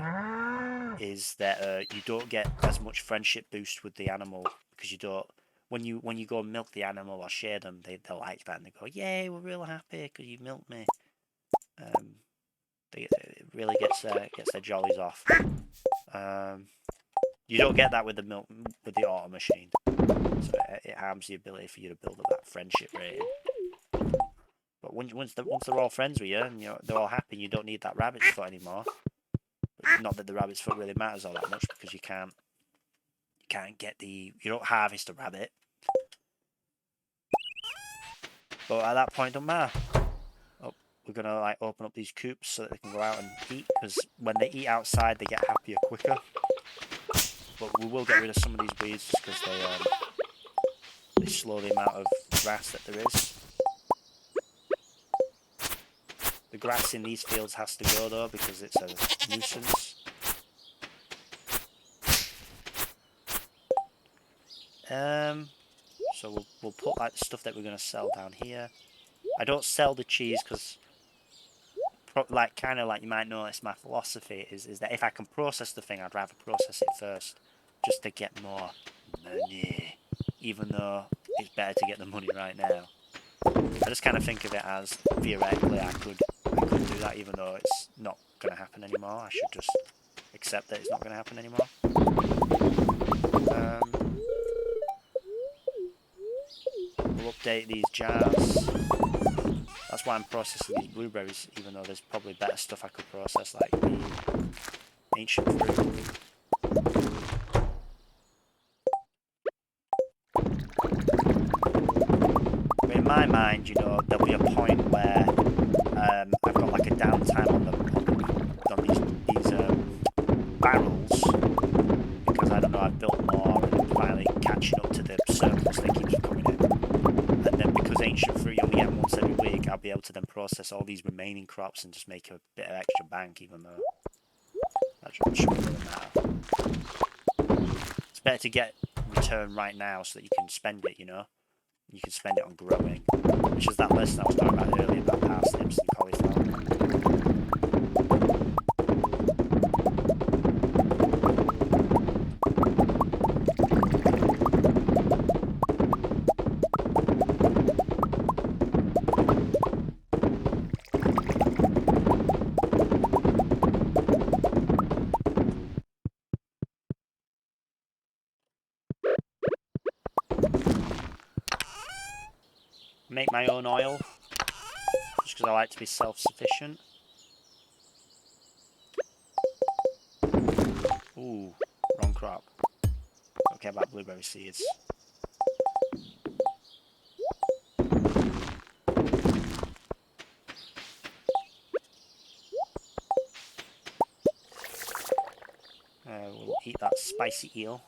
is that you don't get as much friendship boost with the animal because you don't. When you go and milk the animal or share them, they'll like that and they go, "Yay, we're real happy because you milked me." It really gets their jollies off. You don't get that with the auto machine, so it harms the ability for you to build up that friendship rating. But once they're all friends with you and they're all happy, you don't need that rabbit's foot anymore. But not that the rabbit's foot really matters all that much because you don't harvest a rabbit. But at that point, it don't matter. We're gonna like open up these coops so that they can go out and eat, because when they eat outside they get happier quicker. But we will get rid of some of these weeds just because they slow the amount of grass that there is. The grass in these fields has to go though because it's a nuisance. So we'll put like the stuff that we're gonna sell down here. I don't sell the cheese because, like, kind of like you might notice, my philosophy is that if I can process the thing, I'd rather process it first, just to get more money, even though it's better to get the money right now. I just kind of think of it as theoretically I could do that, even though it's not gonna happen anymore. I should just accept that it's not gonna happen anymore. We'll update these jars. That's why I'm processing these blueberries, even though there's probably better stuff I could process, like the ancient fruit. But in my mind, you know, there'll be a point where I've got like a downtime on these barrels, because I don't know, I've built more and I'm finally catching up to the surplus that keeps coming in. And then because ancient fruit you only get once every week, I'll be able to then process all these remaining crops and just make a bit of extra bank, even though that shouldn't really matter. It's better to get return right now so that you can spend it, you know? You can spend it on growing, which is that list I was talking about earlier about parsnips and cauliflower. Make my own oil, just because I like to be self-sufficient. Ooh, wrong crop. Don't care about blueberry seeds. We'll eat that spicy eel.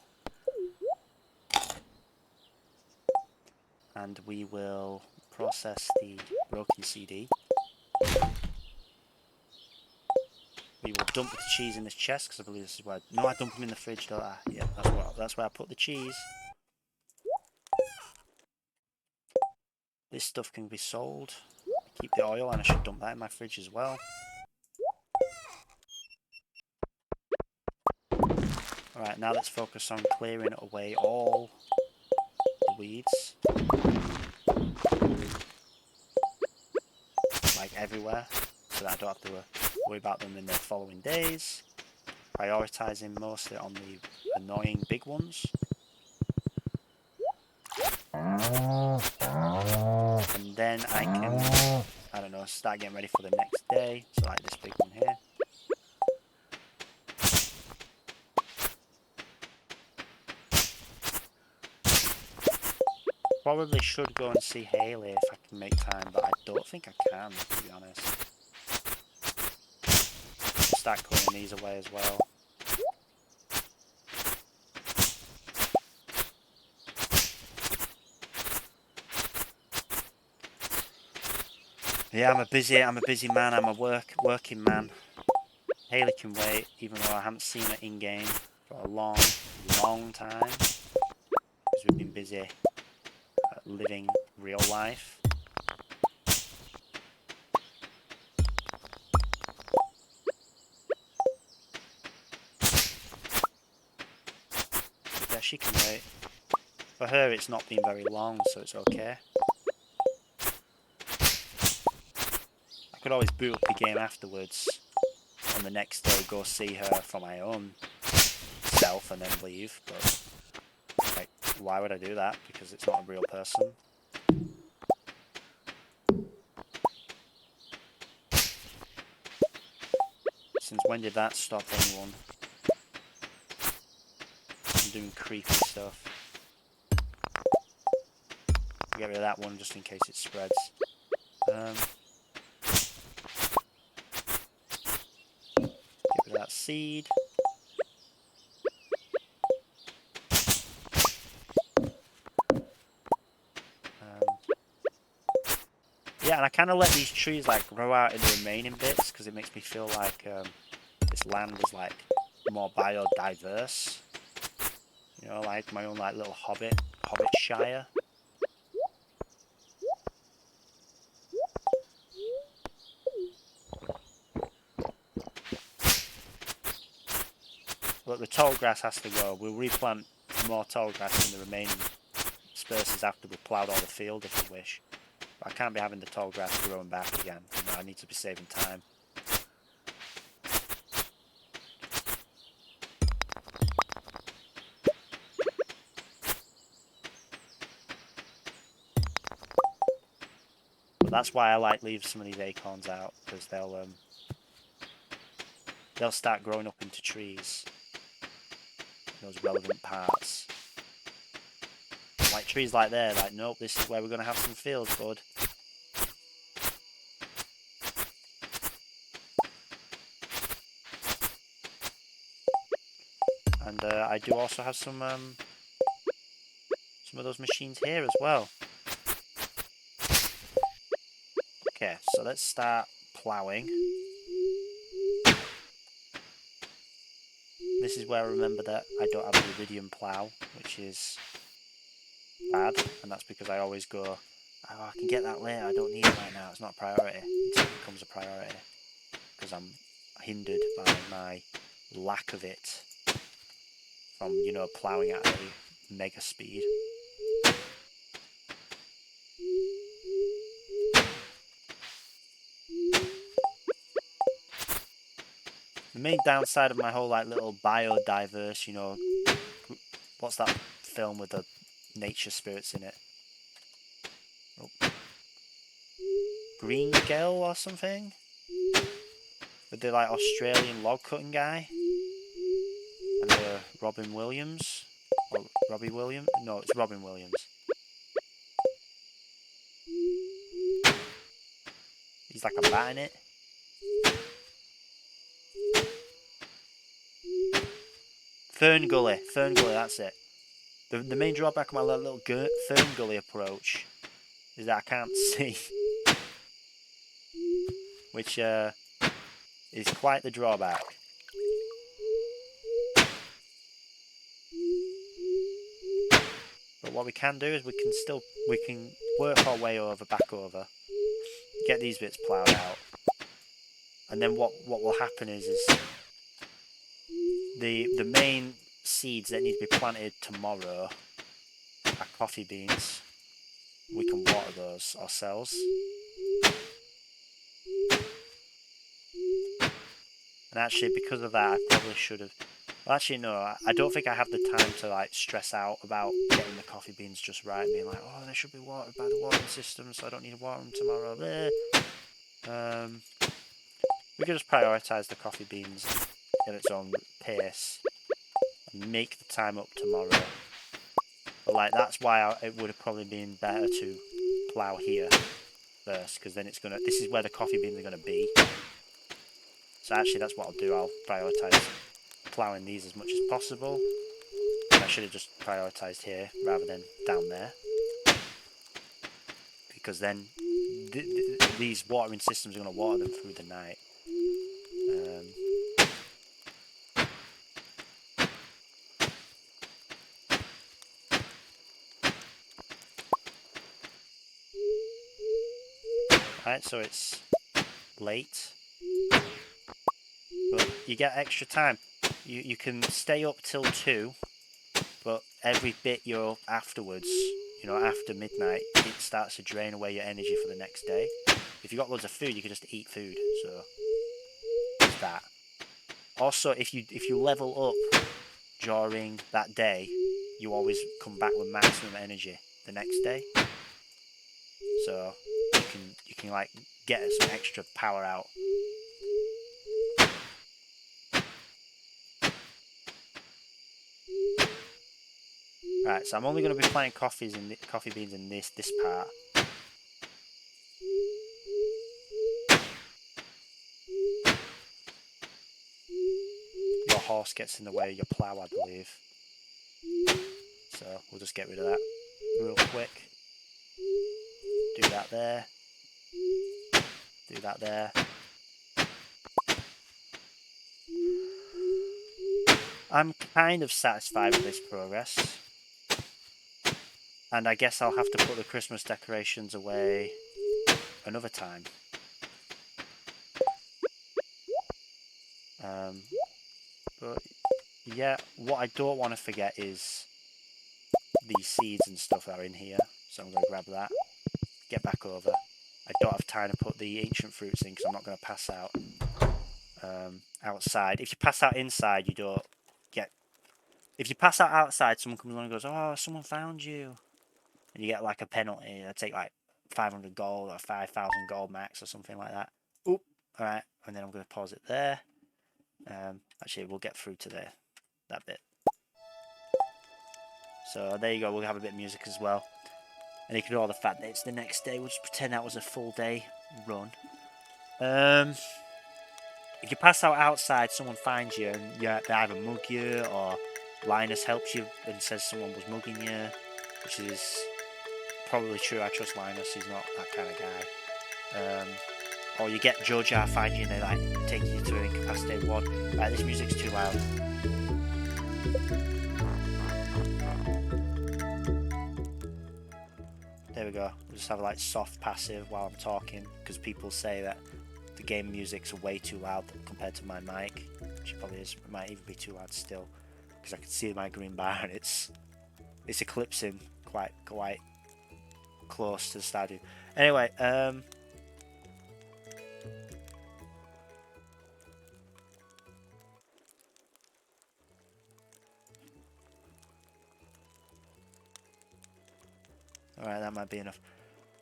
And we will process the broken CD. We will dump the cheese in this chest, because I believe this is where... No, I dump them in the fridge, don't I? Yeah, that's where I put the cheese. This stuff can be sold. Keep the oil, and I should dump that in my fridge as well. Alright, now let's focus on clearing away all the weeds. Like everywhere, so that I don't have to worry about them in the following days. Prioritising mostly on the annoying big ones. And then I can, I don't know, start getting ready for the next day. So like this big one here. Probably should go and see Haley if I can make time, but I don't think I can, to be honest. Start clearing these away as well. Yeah, I'm a busy man. I'm a working man. Haley can wait, even though I haven't seen her in game for a long time, because we've been busy living real life. Yeah, she can wait. For her, it's not been very long, so it's okay. I could always boot up the game afterwards, and the next day go see her for my own self and then leave, but like, why would I do that? Because it's not a real person. Since when did that stop anyone from doing creepy stuff? Get rid of that one just in case it spreads. Get rid of that seed. Yeah, and I kind of let these trees like grow out in the remaining bits because it makes me feel like this land is like more biodiverse. You know, like my own like little hobbit shire. Look, the tall grass has to go. We'll replant more tall grass in the remaining spaces after we've ploughed all the field if we wish. But I can't be having the tall grass growing back again. You know, I need to be saving time. But that's why I like leave some of these acorns out, because they'll start growing up into trees. Those relevant parts. Like trees like there, like nope, this is where we're gonna have some fields, bud. And I do also have some of those machines here as well. Okay, so let's start ploughing. This is where I remember that I don't have the iridium plough, which is bad, and that's because I always go, oh, I can get that later, I don't need it right now, it's not a priority, until it becomes a priority, because I'm hindered by my lack of it from, you know, ploughing at a mega speed. The main downside of my whole like little biodiverse, you know, what's that film with the nature spirits in it? Oh. Green Girl or something? With the like Australian log cutting guy? And Robin Williams? Or Robbie Williams? No, it's Robin Williams. He's like a bat in it. Fern Gully, that's it. The main drawback of my little Fern Gully approach is that I can't see. Which is quite the drawback. But what we can do is we can work our way back over, get these bits ploughed out, and then what will happen is the main seeds that need to be planted tomorrow are coffee beans. We can water those ourselves. And actually, because of that, I probably should have. Well, actually, no. I don't think I have the time to like stress out about getting the coffee beans just right and being like, oh, they should be watered by the watering system, so I don't need to water them tomorrow. We could just prioritise the coffee beans at its own pace and make the time up tomorrow. But like that's why it would have probably been better to plough here first, because then it's gonna. This is where the coffee beans are gonna be. So actually, that's what I'll do. I'll prioritise ploughing these as much as possible. And I should have just prioritised here rather than down there, because then these watering systems are going to water them through the night. Right, so it's late, but you get extra time. You can stay up till 2, but every bit you're afterwards, you know, after midnight, it starts to drain away your energy for the next day. If you've got loads of food, you can just eat food, so there's that. Also, if you level up during that day, you always come back with maximum energy the next day. So you can like get some extra power out. Right, so I'm only going to be planting coffee beans in this part. Your horse gets in the way of your plough, I believe. So we'll just get rid of that real quick. Do that there. Do that there. I'm kind of satisfied with this progress. And I guess I'll have to put the Christmas decorations away another time. But yeah, what I don't want to forget is these seeds and stuff that are in here. So I'm going to grab that, get back over. I don't have time to put the ancient fruits in because I'm not going to pass out outside. If you pass out inside, you don't get... If you pass out outside, someone comes along and goes, oh, someone found you. And you get like a penalty. I take like 500 gold or 5,000 gold max or something like that. Oop. Alright, and then I'm going to pause it there. Actually, we'll get through to that bit. So there you go, we'll have a bit of music as well. And ignore the fact that it's the next day, we'll just pretend that was a full day run. If you pass out outside, someone finds you and they either mug you or Linus helps you and says someone was mugging you, which is probably true. I trust Linus, he's not that kind of guy. Or you get Judge, I find you and they like take you to Incapacitated Ward. Right, this music's too loud. There we go. We'll just have like soft passive while I'm talking because people say that the game music's way too loud compared to my mic, which it probably is. It might even be too loud still because I can see my green bar and it's eclipsing quite close to the Stardew. Anyway, alright, that might be enough.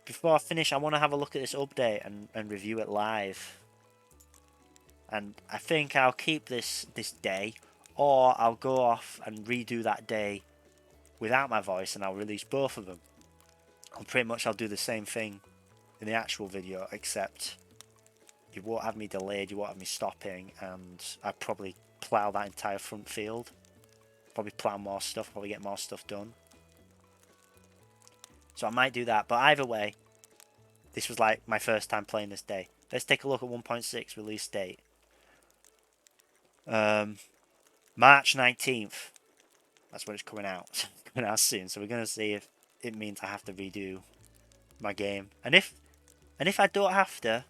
Before I finish, I want to have a look at this update and review it live. And I think I'll keep this day, or I'll go off and redo that day without my voice and I'll release both of them. And pretty much I'll do the same thing in the actual video, except you won't have me delayed, you won't have me stopping, and I'd probably plough that entire front field. Probably plough more stuff, probably get more stuff done. So I might do that, but either way, this was like my first time playing this day. Let's take a look at 1.6 release date. March 19th. That's when it's coming out. It's coming out soon, so we're going to see if it means I have to redo my game. And if I don't have to,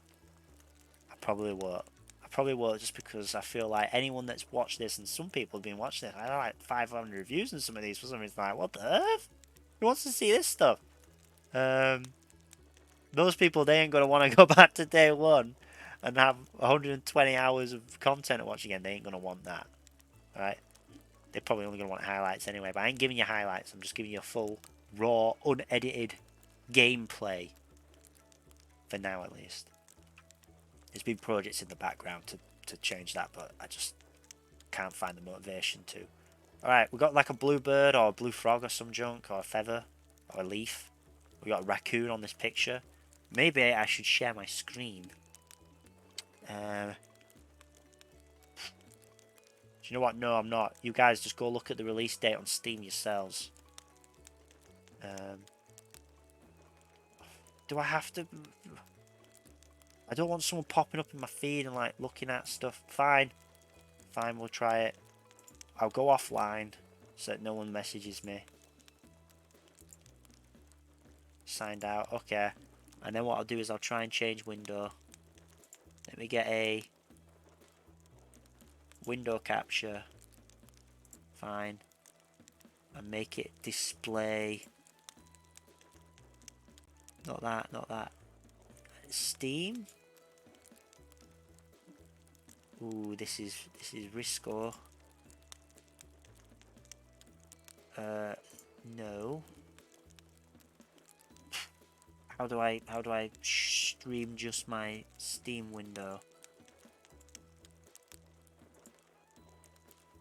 I probably won't. I probably won't just because I feel like anyone that's watched this, and some people have been watching this, I have like 500 reviews in some of these for some reason, like, what the earth? Who wants to see this stuff? Those people, they ain't going to want to go back to day one and have 120 hours of content to watch again. They ain't going to want that. Alright? They're probably only going to want highlights anyway, but I ain't giving you highlights. I'm just giving you a full, raw, unedited gameplay. For now, at least. There's been projects in the background to change that, but I just can't find the motivation to. Alright, we've got like a blue bird or a blue frog or some junk or a feather or a leaf. We got a raccoon on this picture. Maybe I should share my screen. Do you know what? No, I'm not. You guys just go look at the release date on Steam yourselves. Do I have to... I don't want someone popping up in my feed and like looking at stuff. Fine. Fine, we'll try it. I'll go offline so that no one messages me. Signed out. Okay. And then what I'll do is I'll try and change window. Let me get a window capture. Fine. And make it display. Not that, not that. Steam. Ooh, this is Risco. No. How do I stream just my Steam window?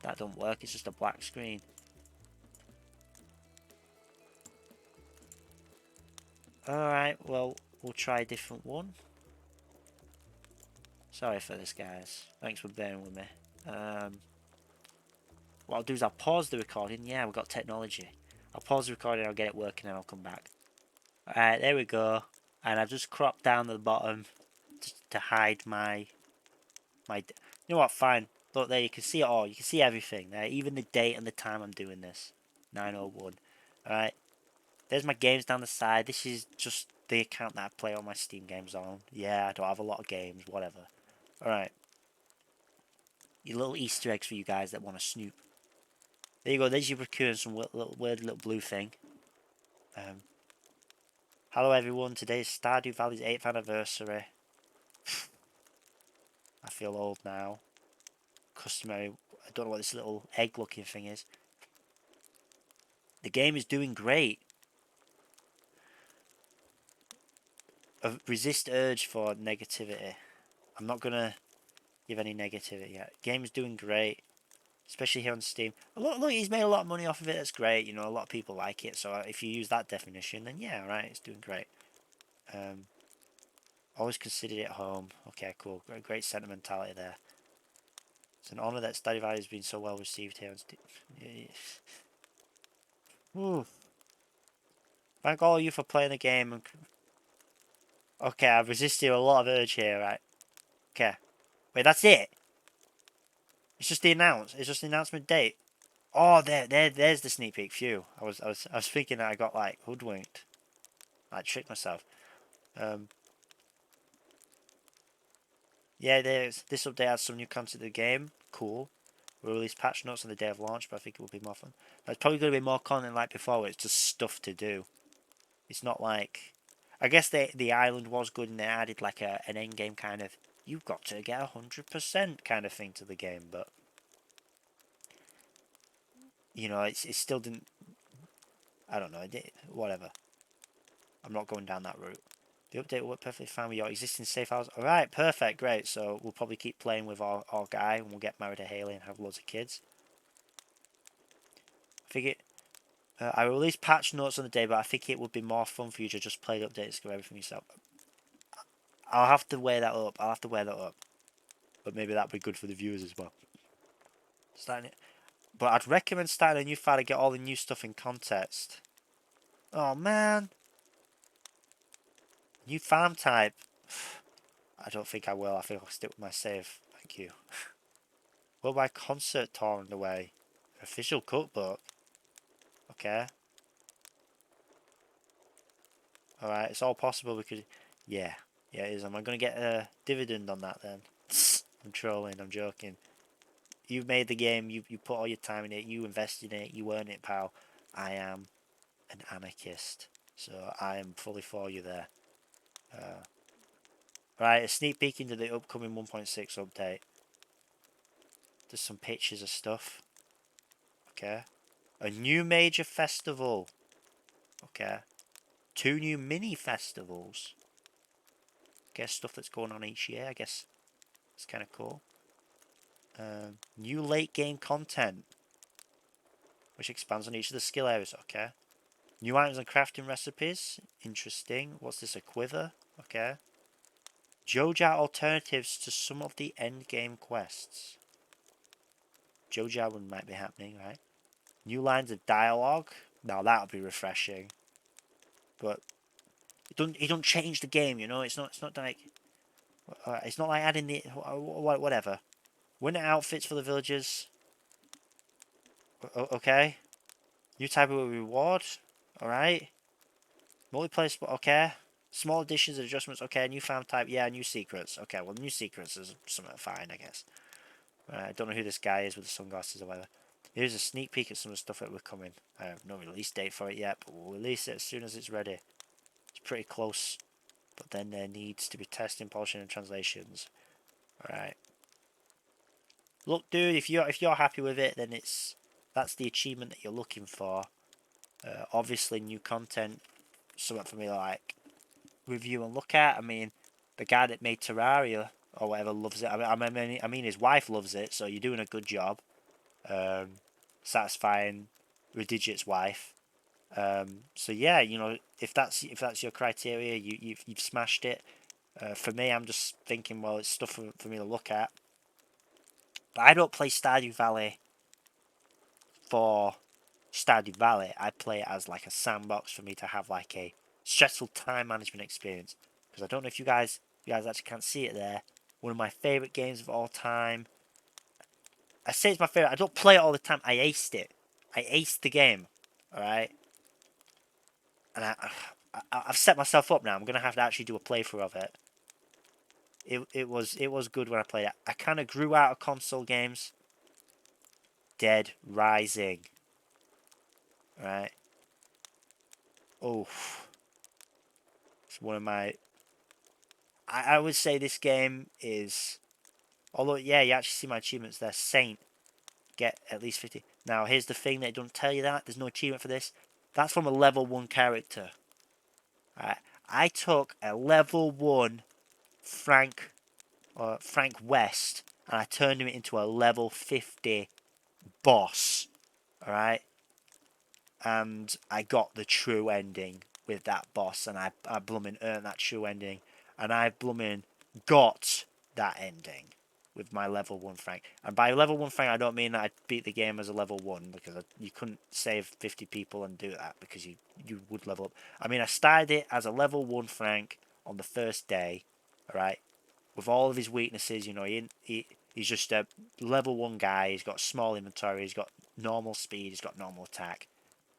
That don't work, it's just a black screen. Alright, well, we'll try a different one. Sorry for this, guys. Thanks for bearing with me. What I'll do is I'll pause the recording. Yeah, we've got technology. I'll pause the recording, I'll get it working, and I'll come back. Alright, there we go. And I've just cropped down to the bottom to hide my... You know what, fine. Look there, you can see it all. You can see everything there, even the date and the time I'm doing this. 9:01. Alright. There's my games down the side. This is just the account that I play all my Steam games on. Yeah, I don't have a lot of games, whatever. Alright. Your little Easter eggs for you guys that want to snoop. There you go, there's your raccoon, some weird little blue thing. Hello everyone, today is Stardew Valley's 8th anniversary. I feel old now. Customary, I don't know what this little egg looking thing is. The game is doing great. Resist urge for negativity. I'm not gonna give any negativity yet. Game is doing great, especially here on Steam. Look, he's made a lot of money off of it. That's great. You know, a lot of people like it. So if you use that definition, then yeah, right, it's doing great. Always considered it home. Okay, cool. Great sentimentality there. It's an honour that Stardew Valley has been so well received here on Steam. Thank all of you for playing the game. Okay, I've resisted a lot of urge here, right? Okay. Wait, that's it? It's just the announcement date. Oh, there's the sneak peek. Phew. I was thinking that I got like hoodwinked. I tricked myself. Yeah, this update adds some new content to the game. Cool. We'll release patch notes on the day of launch, but I think it will be more fun. There's probably going to be more content like before, where it's just stuff to do. It's not like... I guess the island was good and they added like an end game kind of... You've got to get 100% kind of thing to the game, but... You know, it still didn't... I don't know, whatever. I'm not going down that route. The update will work perfectly fine with your existing safe house. Alright, perfect, great. So we'll probably keep playing with our guy and we'll get married to Haley and have loads of kids. I think I released patch notes on the day, but I think it would be more fun for you to just play the updates and go everything yourself. I'll have to weigh that up. But maybe that'd be good for the viewers as well. Starting it. But I'd recommend starting a new file to get all the new stuff in context. Oh man. New farm type. I don't think I will. I think I'll stick with my save. Thank you. Worldwide concert tour underway. Official cookbook. Okay. Alright, it's all possible because... Yeah. Yeah, it is. Am I going to get a dividend on that then? I'm trolling. I'm joking. You've made the game. You put all your time in it. You invest in it. You earn it, pal. I am an anarchist. So I am fully for you there. Right, a sneak peek into the upcoming 1.6 update. There's some pictures of stuff. Okay. A new major festival. Okay. 2 new mini festivals. Guess stuff that's going on each year. I guess it's kind of cool. New late game content, which expands on each of the skill areas. Okay. New items and crafting recipes. Interesting. What's this? A quiver. Okay. Joja alternatives to some of the end game quests. Joja one might be happening, right? New lines of dialogue. Now that'll be refreshing. But it don't change the game, you know. It's not like adding the whatever. Winter outfits for the villagers. Okay. New type of reward. All right. Multiplayer spot. Okay. Small additions and adjustments. Okay. New farm type. Yeah. New secrets. Okay. Well, new secrets is something fine, I guess. I don't know who this guy is with the sunglasses or whatever. Here's a sneak peek at some of the stuff that we're coming. I have no release date for it yet, but we'll release it as soon as it's ready. It's pretty close, but then there needs to be testing, polishing, and translations. All right. Look, dude, if you're happy with it, then that's the achievement that you're looking for. Obviously, new content, something for me to like review and look at. I mean, the guy that made Terraria or whatever loves it. I mean, his wife loves it, so you're doing a good job. Satisfying Redigit's wife. So yeah, you know, if that's your criteria, you've smashed it. For me, I'm just thinking, well, it's stuff for me to look at. But I don't play Stardew Valley for Stardew Valley. I play it as like a sandbox for me to have like a stressful time management experience. Because I don't know if you guys actually can't see it there. One of my favourite games of all time. I say it's my favorite. I don't play it all the time. I aced it. I aced the game. All right. And I've set myself up now. I'm gonna have to actually do a playthrough of it. It was good when I played it. I kind of grew out of console games. Dead Rising. Right. Oh, it's one of my. I would say this game is. Although yeah, you actually see my achievements there. Saint get at least 50. Now here's the thing, that don't tell you that there's no achievement for this. That's from a level 1 character. Right. I took a level 1 Frank Frank West and I turned him into a level 50 boss. Alright? And I got the true ending with that boss, and I blooming earned that true ending, and I blooming got that ending with my level 1 Frank. And by level 1 Frank, I don't mean that I beat the game as a level 1, because you couldn't save 50 people and do that, because you would level up. I mean, I started it as a level 1 Frank on the first day, alright, with all of his weaknesses. You know, he's just a level 1 guy. He's got small inventory, he's got normal speed, he's got normal attack,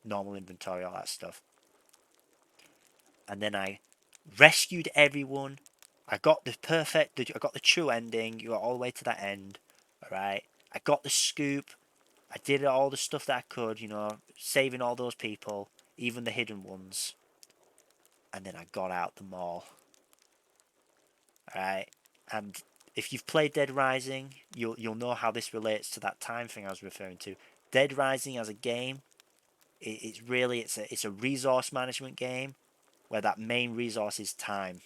normal inventory, all that stuff. And then I rescued everyone. I got the I got the true ending. You got all the way to that end. Alright. I got the scoop. I did all the stuff that I could, you know, saving all those people, even the hidden ones. And then I got out the mall. Alright. And if you've played Dead Rising, you'll know how this relates to that time thing I was referring to. Dead Rising as a game, it's a resource management game where that main resource is time.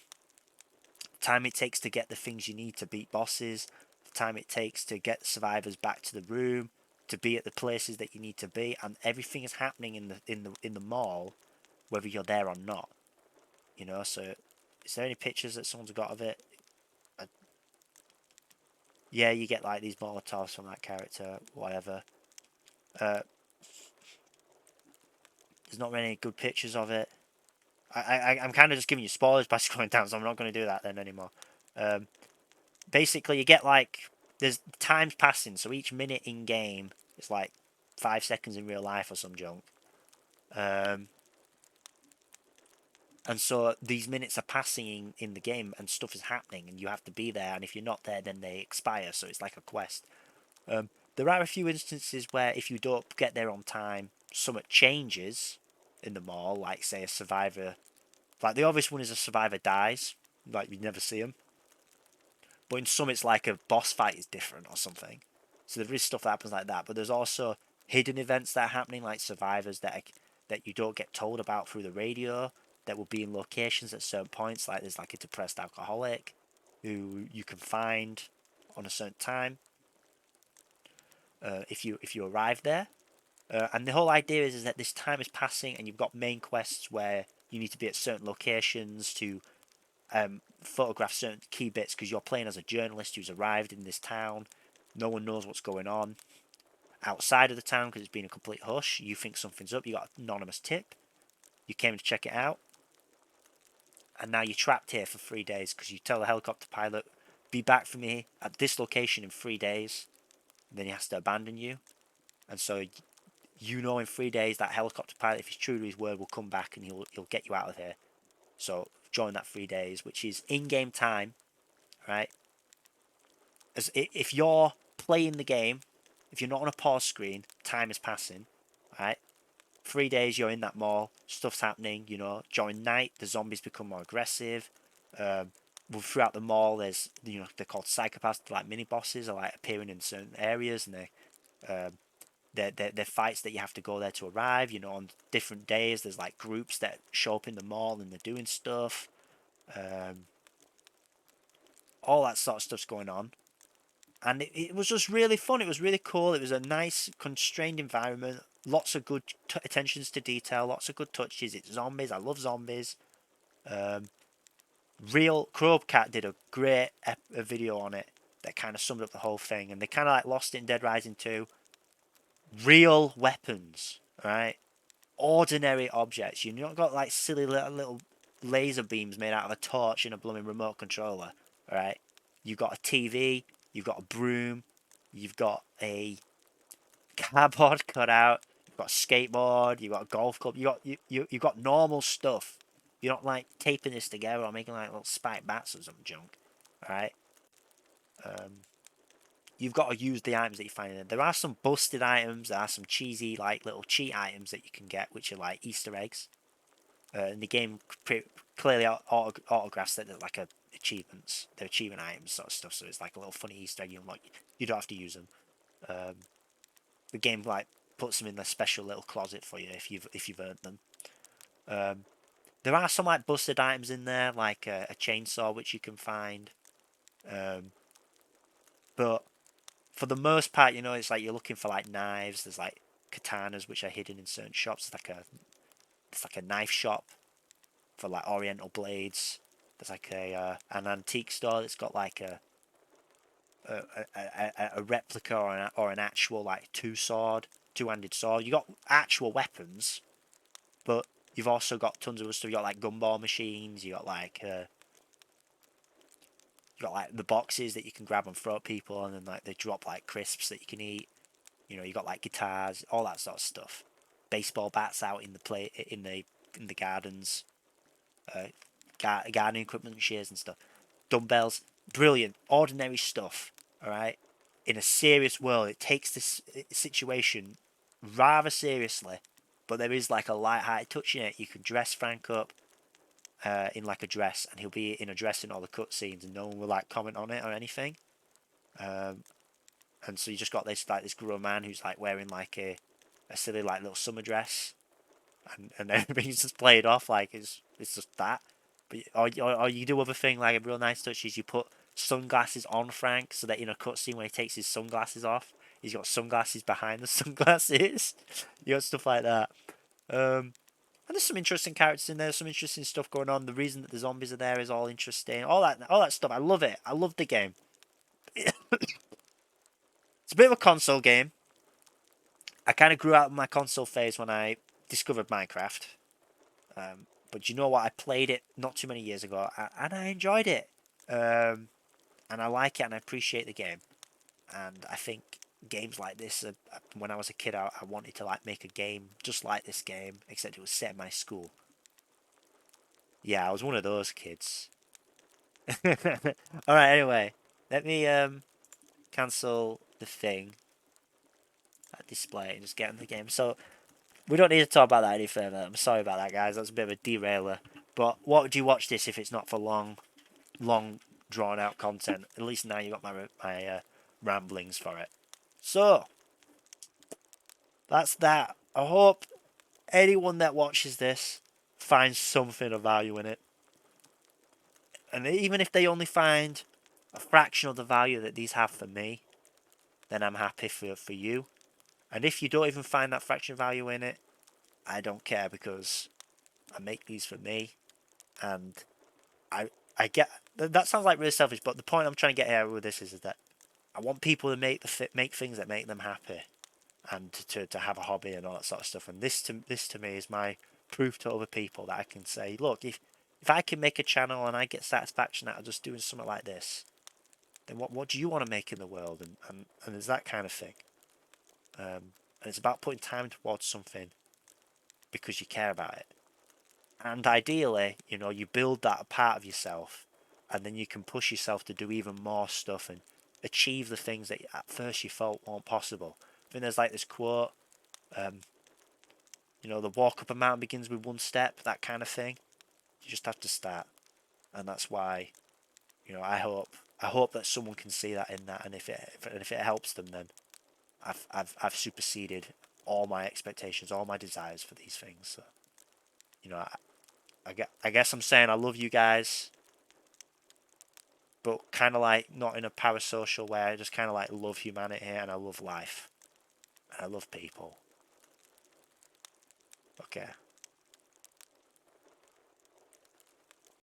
Time it takes to get the things you need to beat bosses, the time it takes to get survivors back to the room, to be at the places that you need to be, and everything is happening in the mall, whether you're there or not. You know, so is there any pictures that someone's got of it? Yeah, you get like these Molotovs from that character, whatever. There's not many good pictures of it. I'm kind of just giving you spoilers by scrolling down, so I'm not going to do that then anymore. Basically, you get like, there's times passing, so each minute in game is like 5 seconds in real life or some junk. And so these minutes are passing in the game, and stuff is happening, and you have to be there, and if you're not there, then they expire, so it's like a quest. There are a few instances where if you don't get there on time, something changes in the mall, like say a survivor. Like the obvious one is a survivor dies, like you never see them. But in some, it's like a boss fight is different or something. So there is stuff that happens like that. But there's also hidden events that are happening, like survivors that you don't get told about through the radio, that will be in locations at certain points. Like there's like a depressed alcoholic who you can find on a certain time if you arrive there. And the whole idea is that this time is passing, and you've got main quests where you need to be at certain locations to photograph certain key bits, because you're playing as a journalist who's arrived in this town. No one knows what's going on outside of the town because it's been a complete hush. You think something's up. You got an anonymous tip. You came to check it out, and now you're trapped here for 3 days because you tell the helicopter pilot, "Be back for me at this location in 3 days." And then he has to abandon you, and so you know in 3 days that helicopter pilot, if he's true to his word, will come back and he'll get you out of here. So join that 3 days, which is in-game time, right? As if you're playing the game, if you're not on a pause screen, time is passing, right? 3 days you're in that mall, stuff's happening. You know, during night the zombies become more aggressive. Throughout the mall, there's, you know, they're called psychopaths, like mini bosses, are like appearing in certain areas, and they're fights that you have to go there to arrive. You know, on different days there's like groups that show up in the mall and they're doing stuff. All that sort of stuff's going on. And it was just really fun. It was really cool. It was a nice, constrained environment. Lots of good attentions to detail. Lots of good touches. It's zombies. I love zombies. Real Crowcat did a great a video on it that kind of summed up the whole thing. And they kind of like lost it in Dead Rising 2. Real weapons, right? Ordinary objects. You've not got like silly little laser beams made out of a torch and a blooming remote controller, right? You've got a TV. You've got a broom. You've got a cardboard cutout, you've got a skateboard, you've got a golf club, you've got normal stuff. You're not like taping this together or making like little spike bats or some junk, right? Um, you've got to use the items that you find in there. There are some busted items. There are some cheesy like little cheat items that you can get, which are like Easter eggs. And the game clearly autographs that they're like achievements. They're achievement items sort of stuff. So it's like a little funny Easter egg you unlock. You don't have to use them. Um, the game like puts them in a special little closet for you if you've earned them. There are some like busted items in there, like a chainsaw which you can find. But for the most part, you know, it's like you're looking for like knives. There's like katanas which are hidden in certain shops. It's like a knife shop for like Oriental blades. There's like an antique store that's got like a replica or an actual like two-handed sword. You got actual weapons, but you've also got tons of other stuff. You got like gumball machines. You got like the boxes that you can grab and throw at people, and then like they drop like crisps that you can eat. You know, you got like guitars, all that sort of stuff. Baseball bats out in the gardens. Uh, gardening equipment, shears and stuff. Dumbbells, brilliant, ordinary stuff. All right. In a serious world, it takes this situation rather seriously, but there is like a light-hearted touch in it. You can dress Frank up in like a dress, and he'll be in a dress in all the cutscenes, and no one will like comment on it or anything. And so you just got this grown man who's like wearing like a silly like little summer dress, and everything's just played off like it's just that. But or you do other thing like a real nice touch is you put sunglasses on Frank so that in a cutscene when he takes his sunglasses off, he's got sunglasses behind the sunglasses. You got stuff like that. And there's some interesting characters in there, some interesting stuff going on. The reason that the zombies are there is all interesting. All that stuff. I love it. I love the game. It's a bit of a console game. I kind of grew out of my console phase when I discovered Minecraft. But you know what? I played it not too many years ago, and I enjoyed it. And I like it, and I appreciate the game. And I think games like this, when I was a kid, I wanted to like make a game just like this game, except it was set in my school. Yeah, I was one of those kids. All right. Anyway, let me cancel the thing, that display, and just get in the game. So we don't need to talk about that any further. I'm sorry about that, guys. That's a bit of a derailer. But what would you watch this if it's not for long, drawn out content? At least now you got my ramblings for it. So that's that. I hope anyone that watches this finds something of value in it. And even if they only find a fraction of the value that these have for me, then I'm happy for you. And if you don't even find that fraction of value in it, I don't care because I make these for me. And I get that sounds like really selfish, but the point I'm trying to get here with this is that I want people to make things that make them happy, and to have a hobby and all that sort of stuff. And this to me is my proof to other people that I can say, look, if I can make a channel and I get satisfaction out of just doing something like this, then what do you want to make in the world? And there's that kind of thing. And it's about putting time towards something because you care about it. And ideally, you know, you build that part of yourself, and then you can push yourself to do even more stuff and achieve the things that at first you thought weren't possible. I think there's like this quote, you know, the walk up a mountain begins with one step, that kind of thing. You just have to start, and that's why, you know, I hope that someone can see that in that, and if it helps them, then I've superseded all my expectations, all my desires for these things. So, you know, I guess I'm saying I love you guys, but kind of like not in a parasocial way. I just kind of like love humanity and I love life and I love people. Okay.